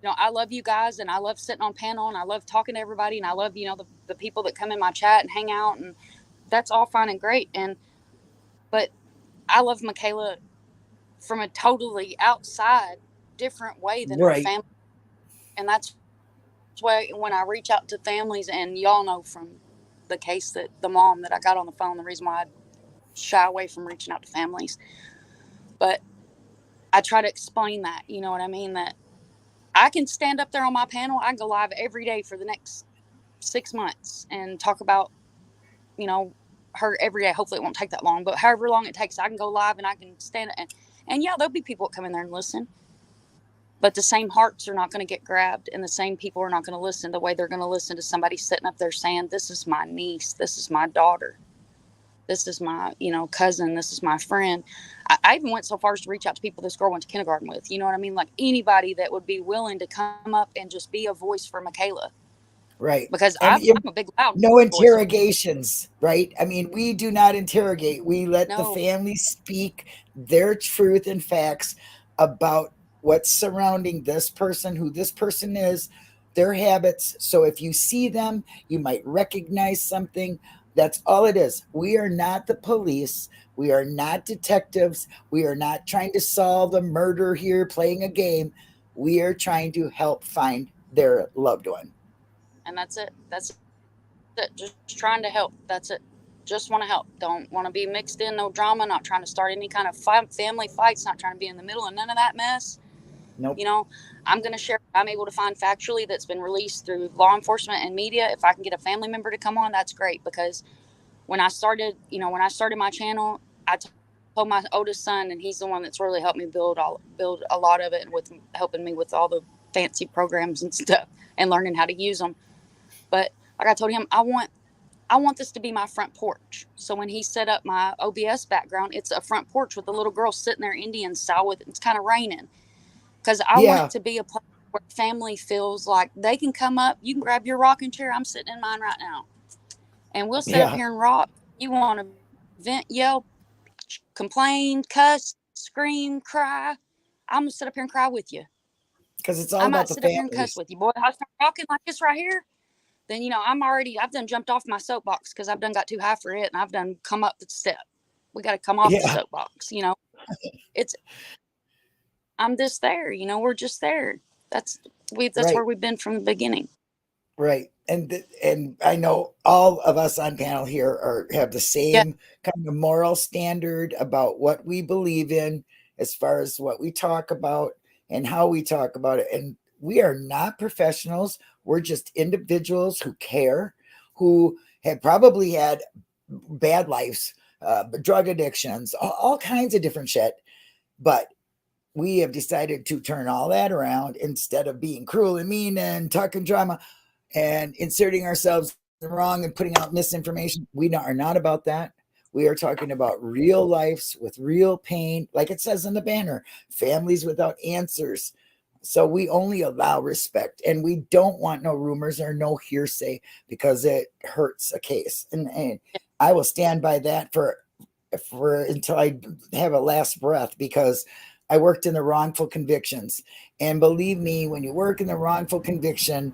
I love you guys, and I love sitting on panel, and I love talking to everybody, and I love, the people that come in my chat and hang out, and that's all fine and great. But I love Michaela from a totally outside, different way than her family. And that's why when I reach out to families, and y'all know from the case that the mom that I got on the phone, the reason why I shy away from reaching out to families. But I try to explain that, you know what I mean? That I can stand up there on my panel. I can go live every day for the next 6 months and talk about, you know, her every day. Hopefully it won't take that long, but however long it takes, I can go live and I can stand and yeah, there'll be people that come in there and listen. But the same hearts are not going to get grabbed, and the same people are not going to listen the way they're going to listen to somebody sitting up there saying, this is my niece, this is my daughter, this is my, you know, cousin, this is my friend. I even went so far as to reach out to people this girl went to kindergarten with, you know what I mean? Like anybody that would be willing to come up and just be a voice for Michaela. Right. Because And I'm a big loud no voice. interrogations, right? I mean, we do not interrogate. We let the family speak their truth and facts about what's surrounding this person, who this person is, their habits. So if you see them, you might recognize something. That's all it is. We are not the police. We are not detectives. We are not trying to solve a murder here, playing a game. We are trying to help find their loved one. And that's it. That's it. Just trying to help. That's it. Just want to help. Don't want to be mixed in, no drama, not trying to start any kind of family fights, not trying to be in the middle of none of that mess. Nope. You know, I'm going to share what I'm able to find factually that's been released through law enforcement and media. If I can get a family member to come on, that's great. Because when I started my channel, I told my oldest son, and he's the one that's really helped me build a lot of it, and with helping me with all the fancy programs and stuff and learning how to use them. But like I told him, I want this to be my front porch. So when he set up my OBS background, it's a front porch with a little girl sitting there Indian style with it's kind of raining. Because I want it to be a place where family feels like they can come up. You can grab your rocking chair. I'm sitting in mine right now. And we'll sit up here and rock. You want to vent, yell, complain, cuss, scream, cry. I'm going to sit up here and cry with you. Because it's all about the families. I might sit up here and cuss with you. Boy, I start rocking like this right here. Then, you know, I've done jumped off my soapbox because I've done got too high for it. And I've done come up the step. We got to come off the soapbox, you know. I'm just there, you know, we're just there. That's where we've been from the beginning. Right. And I know all of us on panel here have the same kind of moral standard about what we believe in as far as what we talk about and how we talk about it. And we are not professionals. We're just individuals who care, who have probably had bad lives, drug addictions, all kinds of different shit. But we have decided to turn all that around instead of being cruel and mean and talking drama and inserting ourselves wrong and putting out misinformation. We are not about that. We are talking about real lives with real pain, like it says in the banner, families without answers. So we only allow respect, and we don't want no rumors or no hearsay because it hurts a case. And I will stand by that for until I have a last breath, because I worked in the wrongful convictions. And believe me, when you work in the wrongful conviction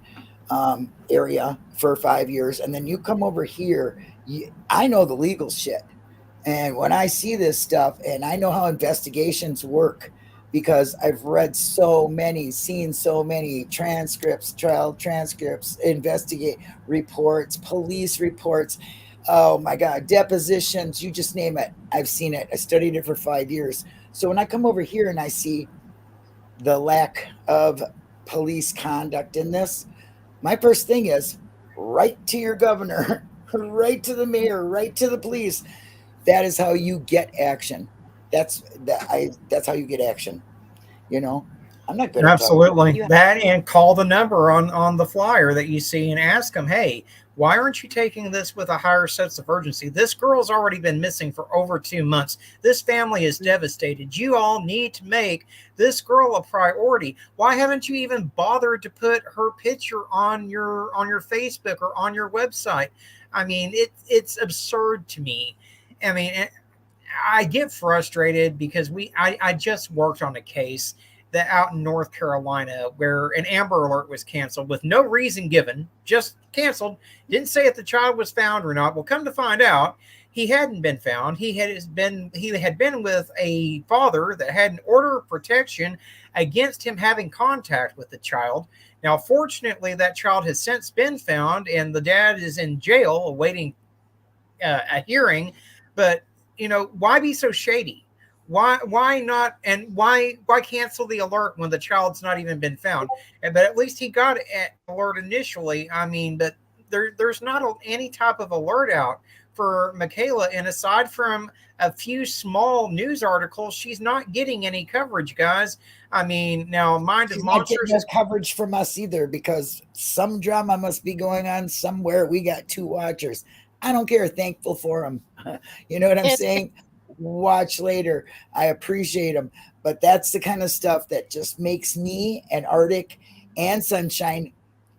area for 5 years, and then you come over here, I know the legal shit. And when I see this stuff, and I know how investigations work, because I've read so many, seen so many transcripts, trial transcripts, investigate reports, police reports. Oh my God, depositions, you just name it. I've seen it. I studied it for 5 years. So when I come over here and I see the lack of police conduct in this, my first thing is right to your governor, right to the mayor, right to the police. That is how you get action. That's how you get action. You know, I'm not good at absolutely that, and call the number on the flyer that you see and ask them, hey, why aren't you taking this with a higher sense of urgency? This girl's already been missing for over 2 months. This family is devastated. You all need to make this girl a priority. Why haven't you even bothered to put her picture on your Facebook or on your website? I mean, it's absurd to me. I mean, I get frustrated because I just worked on a case that out in North Carolina where an Amber Alert was canceled with no reason given, just canceled. Didn't say if the child was found or not. Well, come to find out, he hadn't been found. He had been with a father that had an order of protection against him having contact with the child Now, fortunately, that child has since been found, and the dad is in jail awaiting a hearing. But why be so shady? Why not? And why cancel the alert when the child's not even been found? But at least he got an alert initially. I mean, but there's not any type of alert out for Michaela, and aside from a few small news articles, she's not getting any coverage, guys. I mean, now Mind of She's not getting Monsters no is coverage from us either, because some drama must be going on somewhere. We got 2 watchers. I don't care. Thankful for them. You know what I'm saying? Watch later. I appreciate them. But that's the kind of stuff that just makes me and Arctic and Sunshine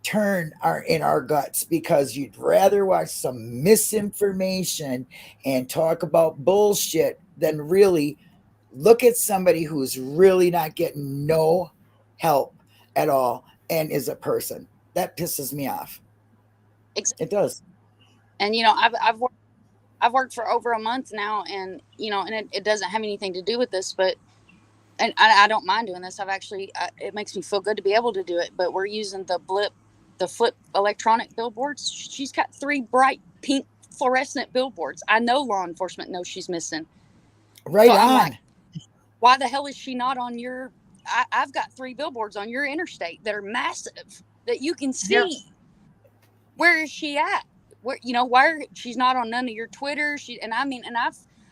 turn in our guts, because you'd rather watch some misinformation and talk about bullshit than really look at somebody who's really not getting no help at all and is a person. That pisses me off. It does. And I've worked for over a month now, and it doesn't have anything to do with this, but I don't mind doing this. It makes me feel good to be able to do it. But we're using the flip electronic billboards. She's got 3 bright pink fluorescent billboards. I know law enforcement knows she's missing. Right on. Like, why the hell is she not on your? I've got 3 billboards on your interstate that are massive that you can see. Yeah. Where is she at? Why she's not on none of your Twitter?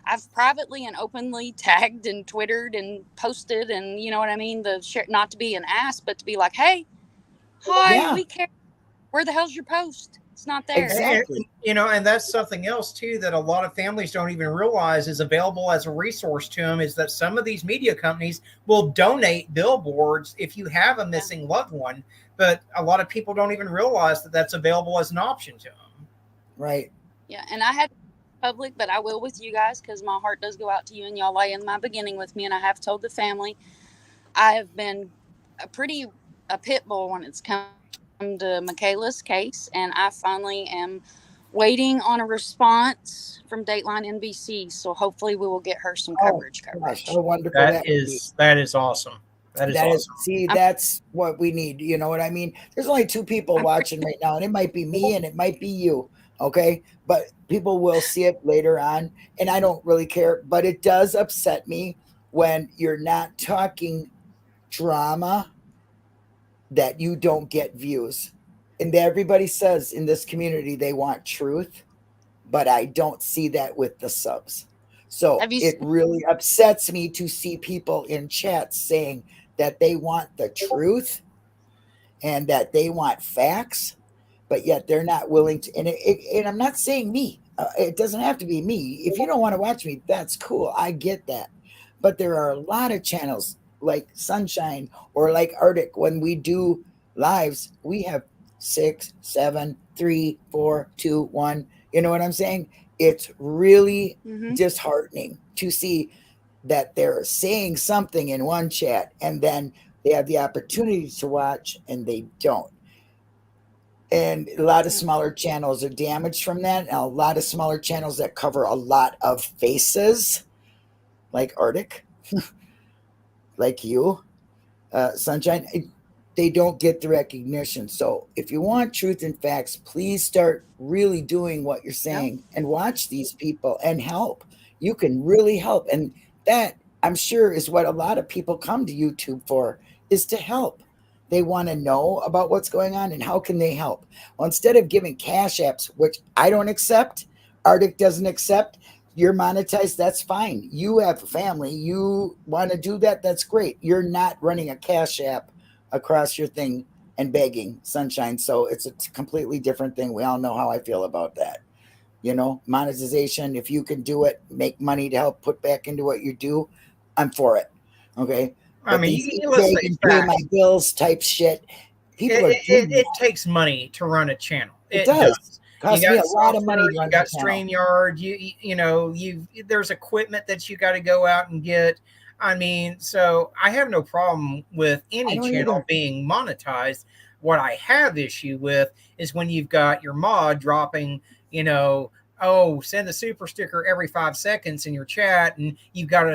I've privately and openly tagged and Twittered and posted, and you know what I mean. Not to be an ass, but to be like, hey, hi, we care. Where the hell's your post? It's not there. Exactly. And that's something else too that a lot of families don't even realize is available as a resource to them, is that some of these media companies will donate billboards if you have a missing loved one. But a lot of people don't even realize that that's available as an option to them. Right. Yeah, and I had public, but I will with you guys, because my heart does go out to you, and y'all lay in my beginning with me, and I have told the family. I have been a pit bull when it's come to Michaela's case, and I finally am waiting on a response from Dateline NBC, so hopefully we will get her some coverage. How wonderful that is awesome. That is awesome. See, that's what we need. You know what I mean? There's only 2 people watching right now, and it might be me and it might be you. Okay. But people will see it later on, and I don't really care. But it does upset me when you're not talking drama, that you don't get views. And everybody says in this community they want truth, but I don't see that with the subs. So it really upsets me to see people in chats saying that they want the truth and that they want facts, but yet they're not willing to. And I'm not saying me. It doesn't have to be me. If you don't want to watch me, that's cool. I get that. But there are a lot of channels like Sunshine or like Arctic. When we do lives, we have 6, 7, 3, 4, 2, 1. You know what I'm saying? It's really disheartening to see that they're saying something in one chat and then they have the opportunity to watch and they don't. And a lot of smaller channels are damaged from that. And a lot of smaller channels that cover a lot of faces, like Arctic, like you, Sunshine, they don't get the recognition. So if you want truth and facts, please start really doing what you're saying and watch these people and help. You can really help. And that, I'm sure, is what a lot of people come to YouTube for, is to help. They want to know about what's going on and how can they help. Well, instead of giving cash apps, which I don't accept, Arctic doesn't accept, you're monetized, that's fine. You have a family. You want to do that, that's great. You're not running a cash app across your thing and begging, Sunshine. So it's a completely different thing. We all know how I feel about that. You know, monetization, if you can do it, make money to help put back into what you do, I'm for it. Okay. I mean, let's pay my bills type shit. It takes money to run a channel. It does. Costs me a lot of money to run you got StreamYard, there's equipment that you got to go out and get. I mean, so I have no problem with any channel being monetized. What I have issue with is when you've got your mod dropping, oh, send a super sticker every 5 seconds in your chat, and you've got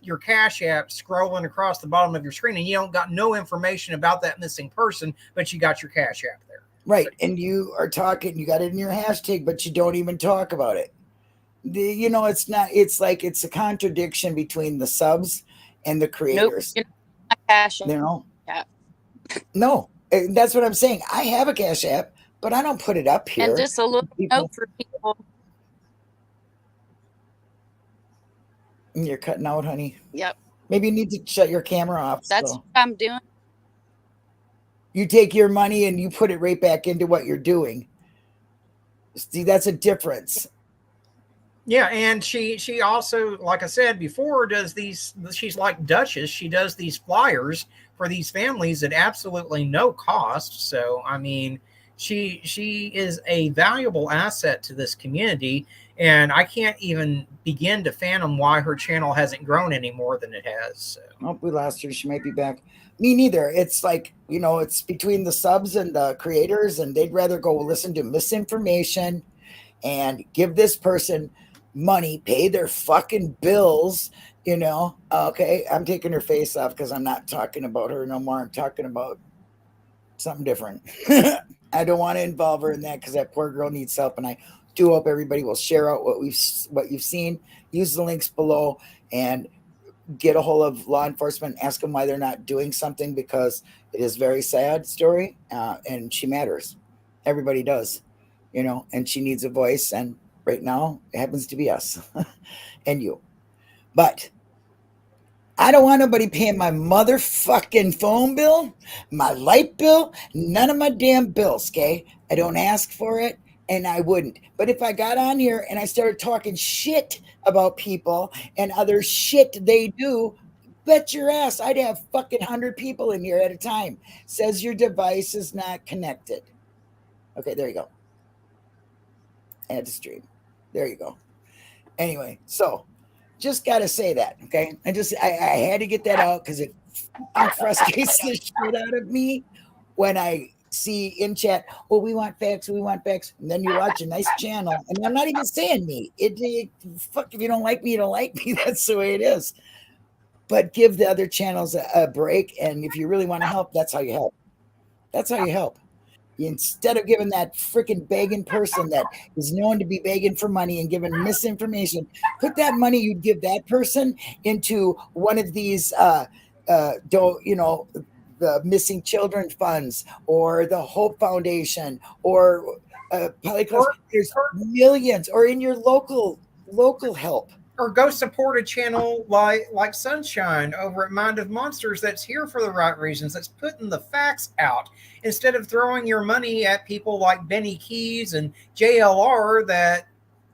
your Cash App scrolling across the bottom of your screen, and you don't got no information about that missing person, but you got your Cash App there. Right. So, and you are talking, you got it in your hashtag, but you don't even talk about it. It's like it's a contradiction between the subs and the creators. Nope. Cash App. No, that's what I'm saying. I have a Cash App, but I don't put it up here. And just a little note for people. You're cutting out, honey. Yep. Maybe you need to shut your camera off. That's what I'm doing. You take your money and you put it right back into what you're doing. See, that's a difference. Yeah, and she also, like I said before, does these. She's like Duchess. She does these flyers for these families at absolutely no cost. So, I mean, she is a valuable asset to this community, and I can't even begin to fathom why her channel hasn't grown any more than it has. So. Oh, we lost her. She might be back. Me neither. It's like, it's between the subs and the creators, and they'd rather go listen to misinformation and give this person money, pay their fucking bills, Okay, I'm taking her face off because I'm not talking about her no more. I'm talking about something different. I don't want to involve her in that because that poor girl needs help, and I do hope everybody will share out what you've seen. Use the links below and get a hold of law enforcement, ask them why they're not doing something, because it is a very sad story, and she matters. Everybody does, and she needs a voice, and right now it happens to be us and you. But I don't want nobody paying my motherfucking phone bill, my light bill, none of my damn bills, okay? I don't ask for it, and I wouldn't. But if I got on here and I started talking shit about people and other shit they do, bet your ass I'd have fucking 100 people in here at a time. Says your device is not connected. Okay, there you go. Add to stream. There you go. Anyway, so just got to say that, okay? I had to get that out because it frustrates the shit out of me when I see in chat, oh, we want facts. And then you watch a nice channel, and I'm not even saying me. Fuck, if you don't like me, you don't like me. That's the way it is. But give the other channels a break, and if you really want to help, that's how you help. That's how you help. Instead of giving that freaking begging person that is known to be begging for money and giving misinformation, put that money you'd give that person into one of these, the Missing Children funds or the Hope Foundation or there's millions, or in your local help. Or go support a channel like Sunshine over at Mind of Monsters that's here for the right reasons, that's putting the facts out, instead of throwing your money at people like Benny Keys and JLR that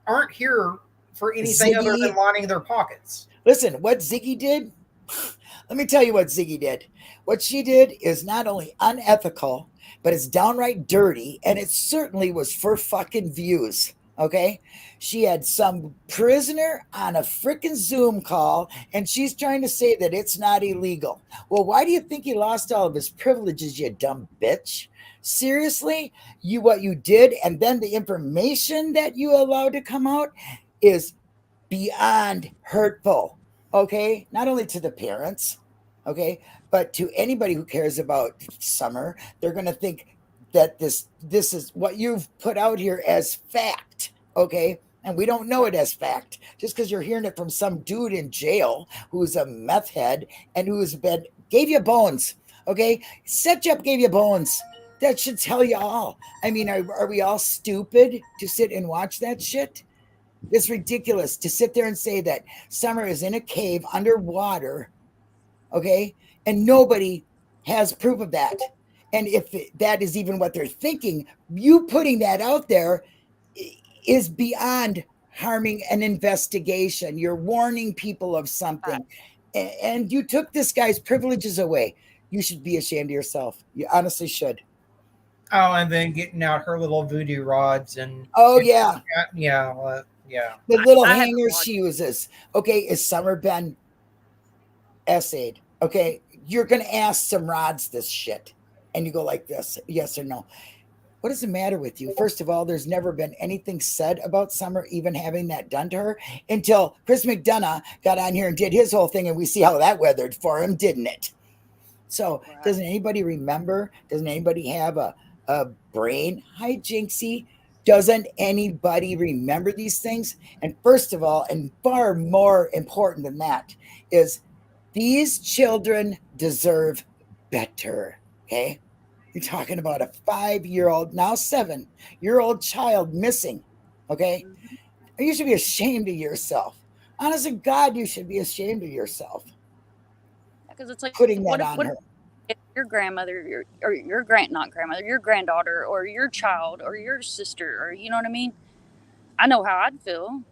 aren't here for anything other than lining their pockets. Listen, what Ziggy did, let me tell you what Ziggy did. What she did is not only unethical, but it's downright dirty, and it certainly was for fucking views. Okay, she had some prisoner on a freaking Zoom call, and she's trying to say that it's not illegal. Well, why do you think he lost all of his privileges, you dumb bitch? Seriously, what you did, and then the information that you allowed to come out is beyond hurtful. Okay, not only to the parents, okay, but to anybody who cares about Summer. They're going to think that this is what you've put out here as fact, okay? And we don't know it as fact. Just because you're hearing it from some dude in jail who's a meth head and gave you bones, okay? Set you up, gave you bones. That should tell you all. I mean, are we all stupid to sit and watch that shit? It's ridiculous to sit there and say that Summer is in a cave underwater, okay? And nobody has proof of that. And if that is even what they're thinking, you putting that out there is beyond harming an investigation. You're warning people of something. And you took this guy's privileges away. You should be ashamed of yourself. You honestly should. Oh, and then getting out her little voodoo rods and... Oh, yeah. Yeah. The little hanger she uses. Okay, is Summer been essayed? Okay, you're going to ask some rods this shit. And you go like this, yes or no. What is the matter with you? First of all, there's never been anything said about Summer even having that done to her until Chris McDonough got on here and did his whole thing, and we see how that weathered for him, didn't it? So Right. doesn't anybody remember? Doesn't anybody have a brain? Hi, Jinxie. Doesn't anybody remember these things? And first of all, and far more important than that, is these children deserve better. Okay? You're talking about a 5-year-old, now 7-year-old child missing. Okay? Mm-hmm. You should be ashamed of yourself. Honest to God, you should be ashamed of yourself. Because it's like Putting that on her. If your grandmother, or your not grandmother, your granddaughter, or your child, or your sister, or you know what I mean? I know how I'd feel.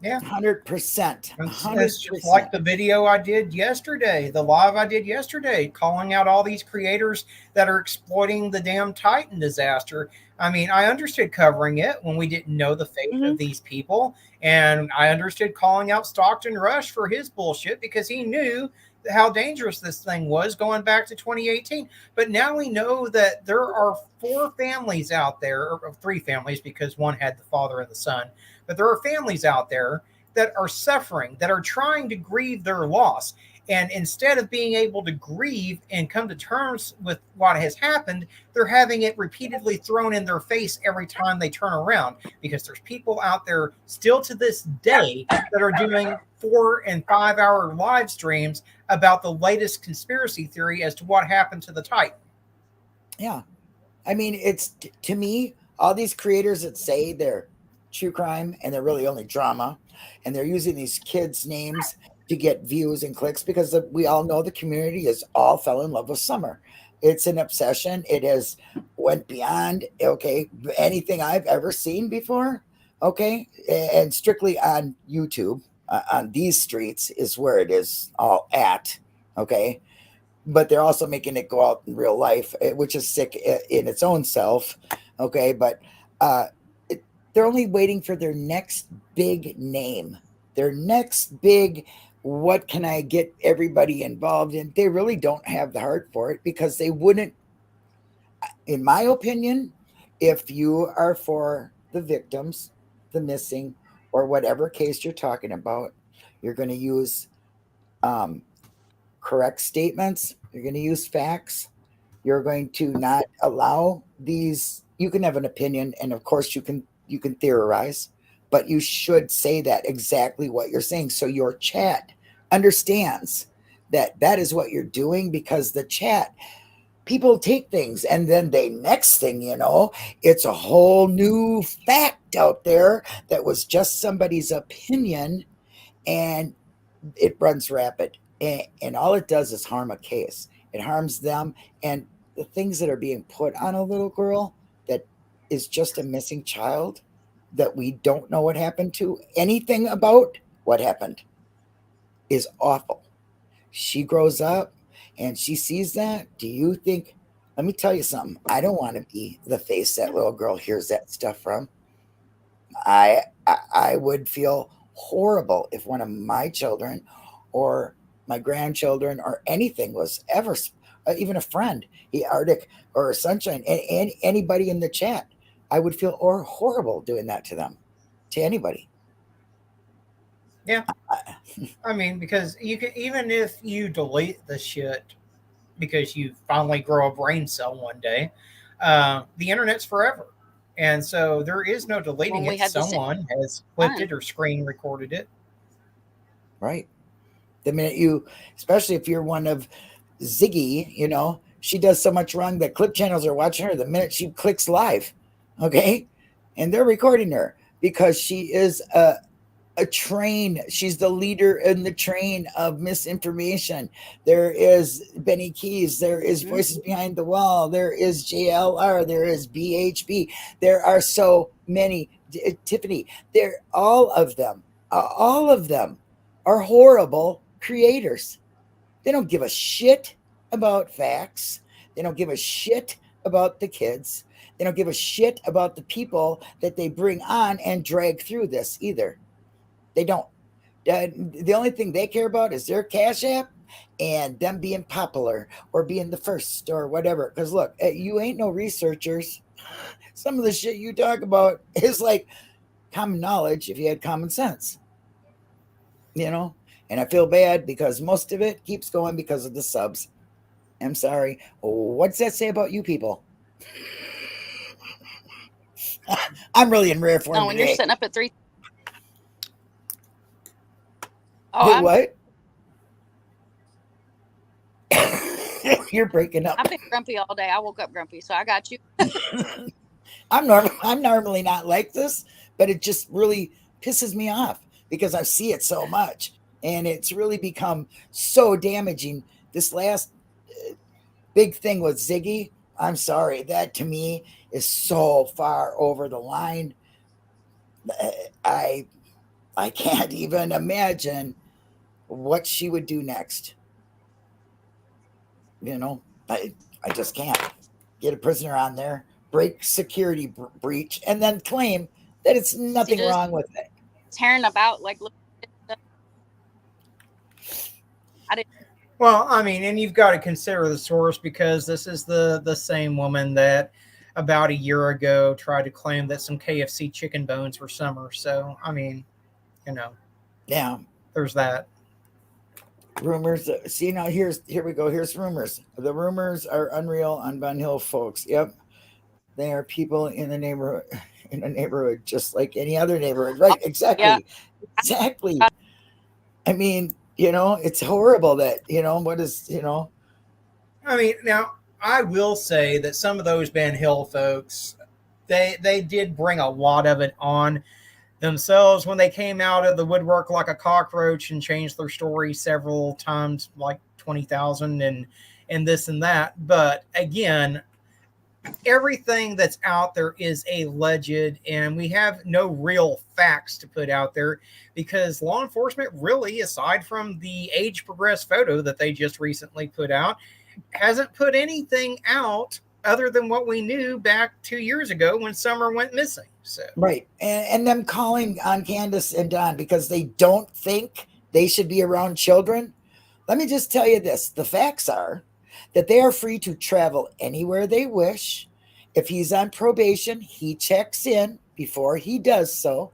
Yeah, 100%. It's just like the video I did yesterday, the live I did yesterday, calling out all these creators that are exploiting the damn Titan disaster. I mean, I understood covering it when we didn't know the fate Mm-hmm. of these people, and I understood calling out Stockton Rush for his bullshit because he knew how dangerous this thing was going back to 2018. But now we know that there are 4 families out there, or 3 families because one had the father and the son. But there are families out there that are suffering, that are trying to grieve their loss. And instead of being able to grieve and come to terms with what has happened, they're having it repeatedly thrown in their face every time they turn around, because there's people out there still to this day that are doing 4 and 5 hour live streams about the latest conspiracy theory as to what happened to the Titan. Yeah. I mean, it's, to me, all these creators that say they're true crime and they're really only drama, and they're using these kids' names to get views and clicks, because we all know the community is all fell in love with Summer. It's an obsession. It has went beyond, okay, anything I've ever seen before. Okay. And strictly on YouTube, on these streets is where it is all at. Okay. But they're also making it go out in real life, which is sick in its own self. Okay. But they're only waiting for their next big name, their next big, what can I get everybody involved in? They really don't have the heart for it, because they wouldn't, in my opinion, if you are for the victims, the missing, or whatever case you're talking about, you're going to use correct statements. You're going to use facts. You're going to not allow these. You can have an opinion, and of course you can theorize, but you should say that exactly what you're saying, so your chat understands that that is what you're doing. Because the chat, people take things, and then they, next thing you know, it's a whole new fact out there that was just somebody's opinion, and it runs rapid, and all it does is harm a case. It harms them, and the things that are being put on a little girl that is just a missing child that we don't know what happened to, anything about what happened, is awful. She grows up and she sees that. Do you think, let me tell you something, I don't want to be the face that little girl hears that stuff from. I would feel horrible if one of my children or my grandchildren or anything was ever, even a friend, Arctic or Sunshine, and anybody in the chat, I would feel horrible doing that to them, to anybody. Yeah. I mean, because you can, even if you delete the shit because you finally grow a brain cell one day, the internet's forever. And so there is no deleting it. Someone has clipped it or screen recorded it. Right. The minute you, especially if you're one of Ziggy, you know, she does so much wrong that clip channels are watching her the minute she clicks live. Okay. And they're recording her because she is a train. She's the leader in the train of misinformation. There is Benny Keys. There is Voices Behind the Wall. There is JLR. There is BHB. There are so many. Tiffany. They're all of them are horrible creators. They don't give a shit about facts. They don't give a shit about the kids. They don't give a shit about the people that they bring on and drag through this either. They don't. The only thing they care about is their Cash App and them being popular or being the first or whatever. Because look, you ain't no researchers. Some of the shit you talk about is like common knowledge if you had common sense, you know? And I feel bad because most of it keeps going because of the subs. I'm sorry. What's that say about you people? I'm really in rare form No, when today. you're sitting up at 3. Wait, what? You're breaking up. I've been grumpy all day. I woke up grumpy, so I got you. I'm normally not like this, but it just really pisses me off because I see it so much, and it's really become so damaging. This last big thing with Ziggy, I'm sorry, that to me is so far over the line. I can't even imagine what she would do next. You know, I just can't get a prisoner on there, break security breach, and then claim that it's nothing wrong with it. Tearing about like, look, I didn't. Well, I mean, and you've got to consider the source, because this is the same woman that about a year ago tried to claim that some KFC chicken bones were Summer. So, I mean, you know, yeah, there's that. Rumors. See, now here we go. Here's rumors. The rumors are unreal on Bun Hill, folks. Yep, they are people in the neighborhood, just like any other neighborhood. Right? Exactly. Yeah. Exactly. I mean, you know, it's horrible that, you know, what is, you know. I mean, now I will say that some of those Ben Hill folks, they did bring a lot of it on themselves when they came out of the woodwork like a cockroach and changed their story several times, like 20,000 and this and that. But again, everything that's out there is alleged, and we have no real facts to put out there, because law enforcement really, aside from the age progressed photo that they just recently put out, hasn't put anything out other than what we knew back 2 years ago when Summer went missing. So right, and them calling on Candace and Don because they don't think they should be around children. Let me just tell you this: the facts are that they are free to travel anywhere they wish. If he's on probation, he checks in before he does so.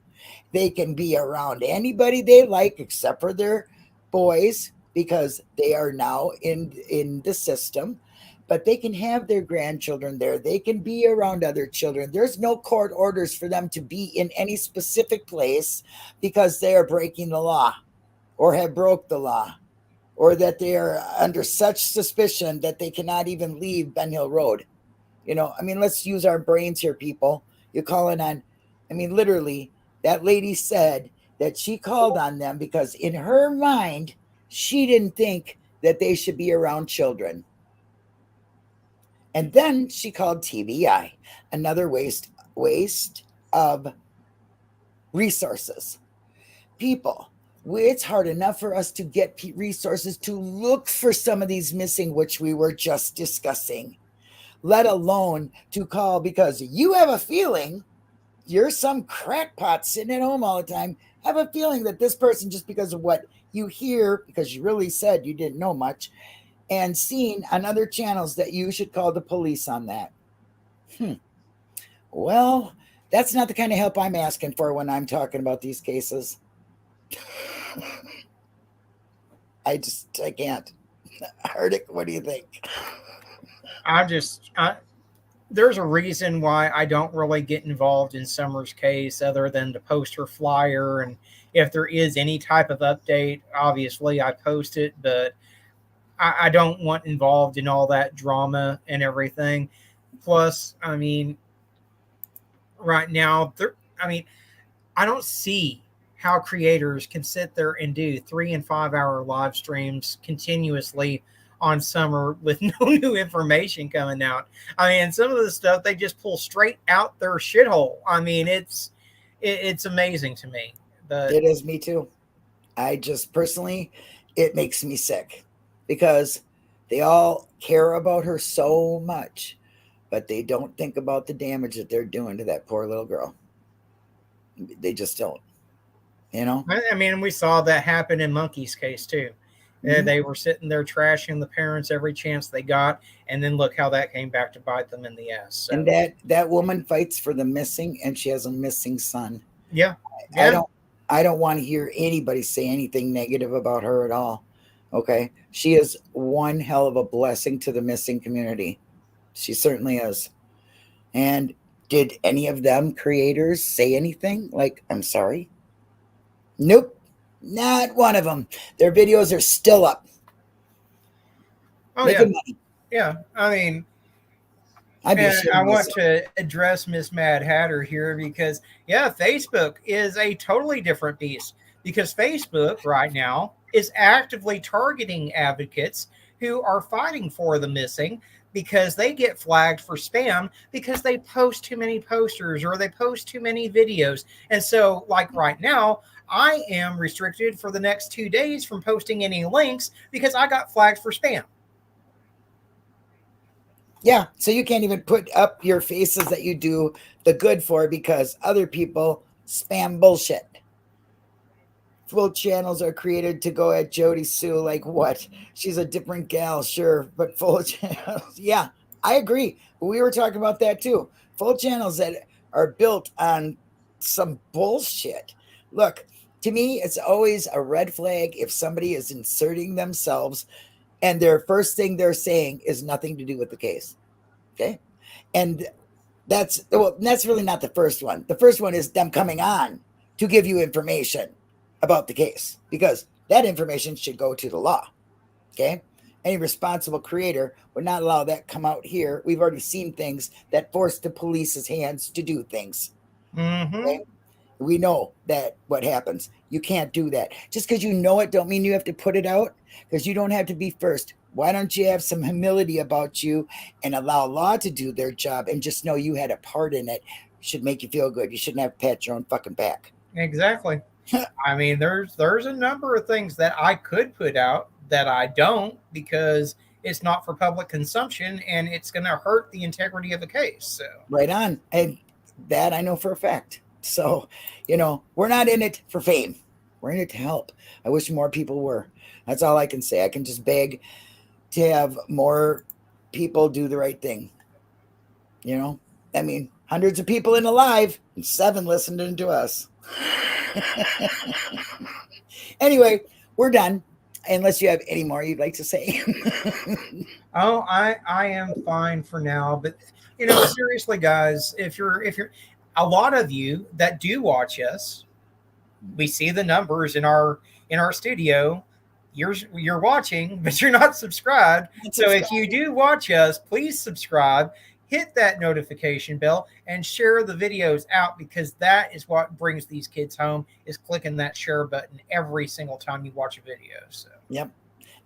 They can be around anybody they like except for their boys, because they are now in the system. But they can have their grandchildren there. They can be around other children. There's no court orders for them to be in any specific place because they are breaking the law or have broke the law, or that they are under such suspicion that they cannot even leave Ben Hill Road. You know, I mean, let's use our brains here, people. You're calling on, I mean, literally, that lady said that she called on them because in her mind, she didn't think that they should be around children. And then she called TBI, another waste of resources. People, it's hard enough for us to get resources to look for some of these missing, which we were just discussing, let alone to call because you have a feeling, you're some crackpot sitting at home all the time, have a feeling that this person, just because of what you hear, because you really said you didn't know much, and seen on other channels, that you should call the police on that. Well, that's not the kind of help I'm asking for when I'm talking about these cases. I can't. Arctic, what do you think? There's a reason why I don't really get involved in Summer's case other than to post her flyer. And if there is any type of update, obviously I post it, but I don't want involved in all that drama and everything. Plus, I mean, right now, I don't see how creators can sit there and do 3 and 5 hour live streams continuously on Summer with no new information coming out. I mean, some of the stuff they just pull straight out their shithole. I mean, it's amazing to me. It is me too. I just personally, it makes me sick because they all care about her so much, but they don't think about the damage that they're doing to that poor little girl. They just don't, you know? I mean, we saw that happen in Monkey's case too. They were sitting there trashing the parents every chance they got, and then look how that came back to bite them in the ass. So. And that woman fights for the missing, and she has a missing son. Yeah. I don't want to hear anybody say anything negative about her at all. Okay. She is one hell of a blessing to the missing community. She certainly is. And did any of them creators say anything? Like, I'm sorry? Nope. Not one of them. Their videos are still up. Oh, Making money. Yeah. I mean, I want to address Miss Mad Hatter here because, Facebook is a totally different beast, because Facebook right now is actively targeting advocates who are fighting for the missing because they get flagged for spam because they post too many posters or they post too many videos. And so, like right now, I am restricted for the next 2 days from posting any links because I got flagged for spam. Yeah, so you can't even put up your faces that you do the good for because other people spam bullshit. Full channels are created to go at Jody Sue like what? She's a different gal, sure, but full channels. Yeah, I agree. We were talking about that too. Full channels that are built on some bullshit. Look, to me, it's always a red flag if somebody is inserting themselves and their first thing they're saying is nothing to do with the case. Okay. And that's really not the first one. The first one is them coming on to give you information about the case, because that information should go to the law. Okay. Any responsible creator would not allow that come out here. We've already seen things that force the police's hands to do things. Mm-hmm. Okay? We know that what happens. You can't do that. Just because you know it don't mean you have to put it out, because you don't have to be first. Why don't you have some humility about you and allow law to do their job and just know you had a part in it? Should make you feel good. You shouldn't have to pat your own fucking back. Exactly. I mean, there's a number of things that I could put out that I don't, because it's not for public consumption and it's going to hurt the integrity of the case. So right on. And that I know for a fact. So, we're not in it for fame. We're in it to help. I wish more people were. That's all I can say. I can just beg to have more people do the right thing. I mean, hundreds of people in the live and 7 listening to us. Anyway, we're done. Unless you have any more you'd like to say. Oh, I am fine for now. But, seriously, guys, if you're a lot of you that do watch us, we see the numbers in our studio. You're watching, but you're not subscribed. So if you do watch us, please subscribe, hit that notification bell, and share the videos out, because that is what brings these kids home, is clicking that share button every single time you watch a video. So yep.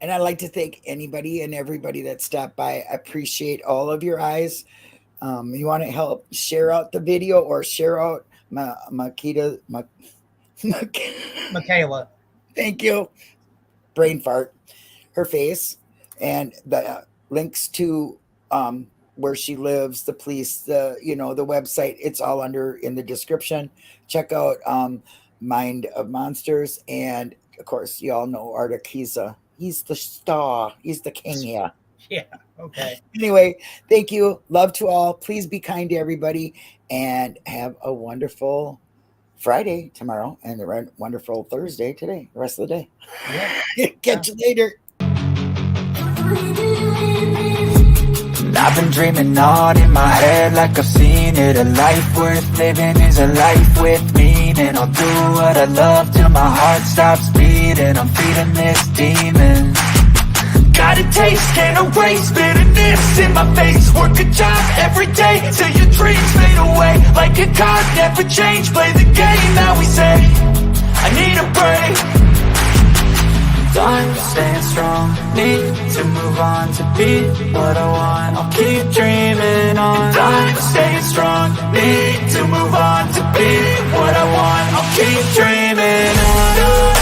And I'd like to thank anybody and everybody that stopped by. I appreciate all of your eyes. You want to help share out the video or share out Michaela. Thank you. Brain fart. Her face and the links to where she lives, the police, the website. It's all in the description. Check out Mind of Monsters, and of course, you all know Arctic. He's the star. He's the king here. Yeah. Okay. Anyway, thank you. Love to all. Please be kind to everybody and have a wonderful Friday tomorrow and a wonderful Thursday today, the rest of the day. Yeah. Catch you later. I've been dreaming on in my head like I've seen it. A life worth living is a life with meaning. I'll do what I love till my heart stops beating. I'm feeding this demon. Got a taste, can't erase bitterness in my face. Work a job every day till your dreams fade away. Like a card, never change. Play the game that we say. I need a break. I'm staying strong, need to move on to be what I want. I'll keep dreaming on. I'm staying strong, need to move on to be what I want. I'll keep dreaming on.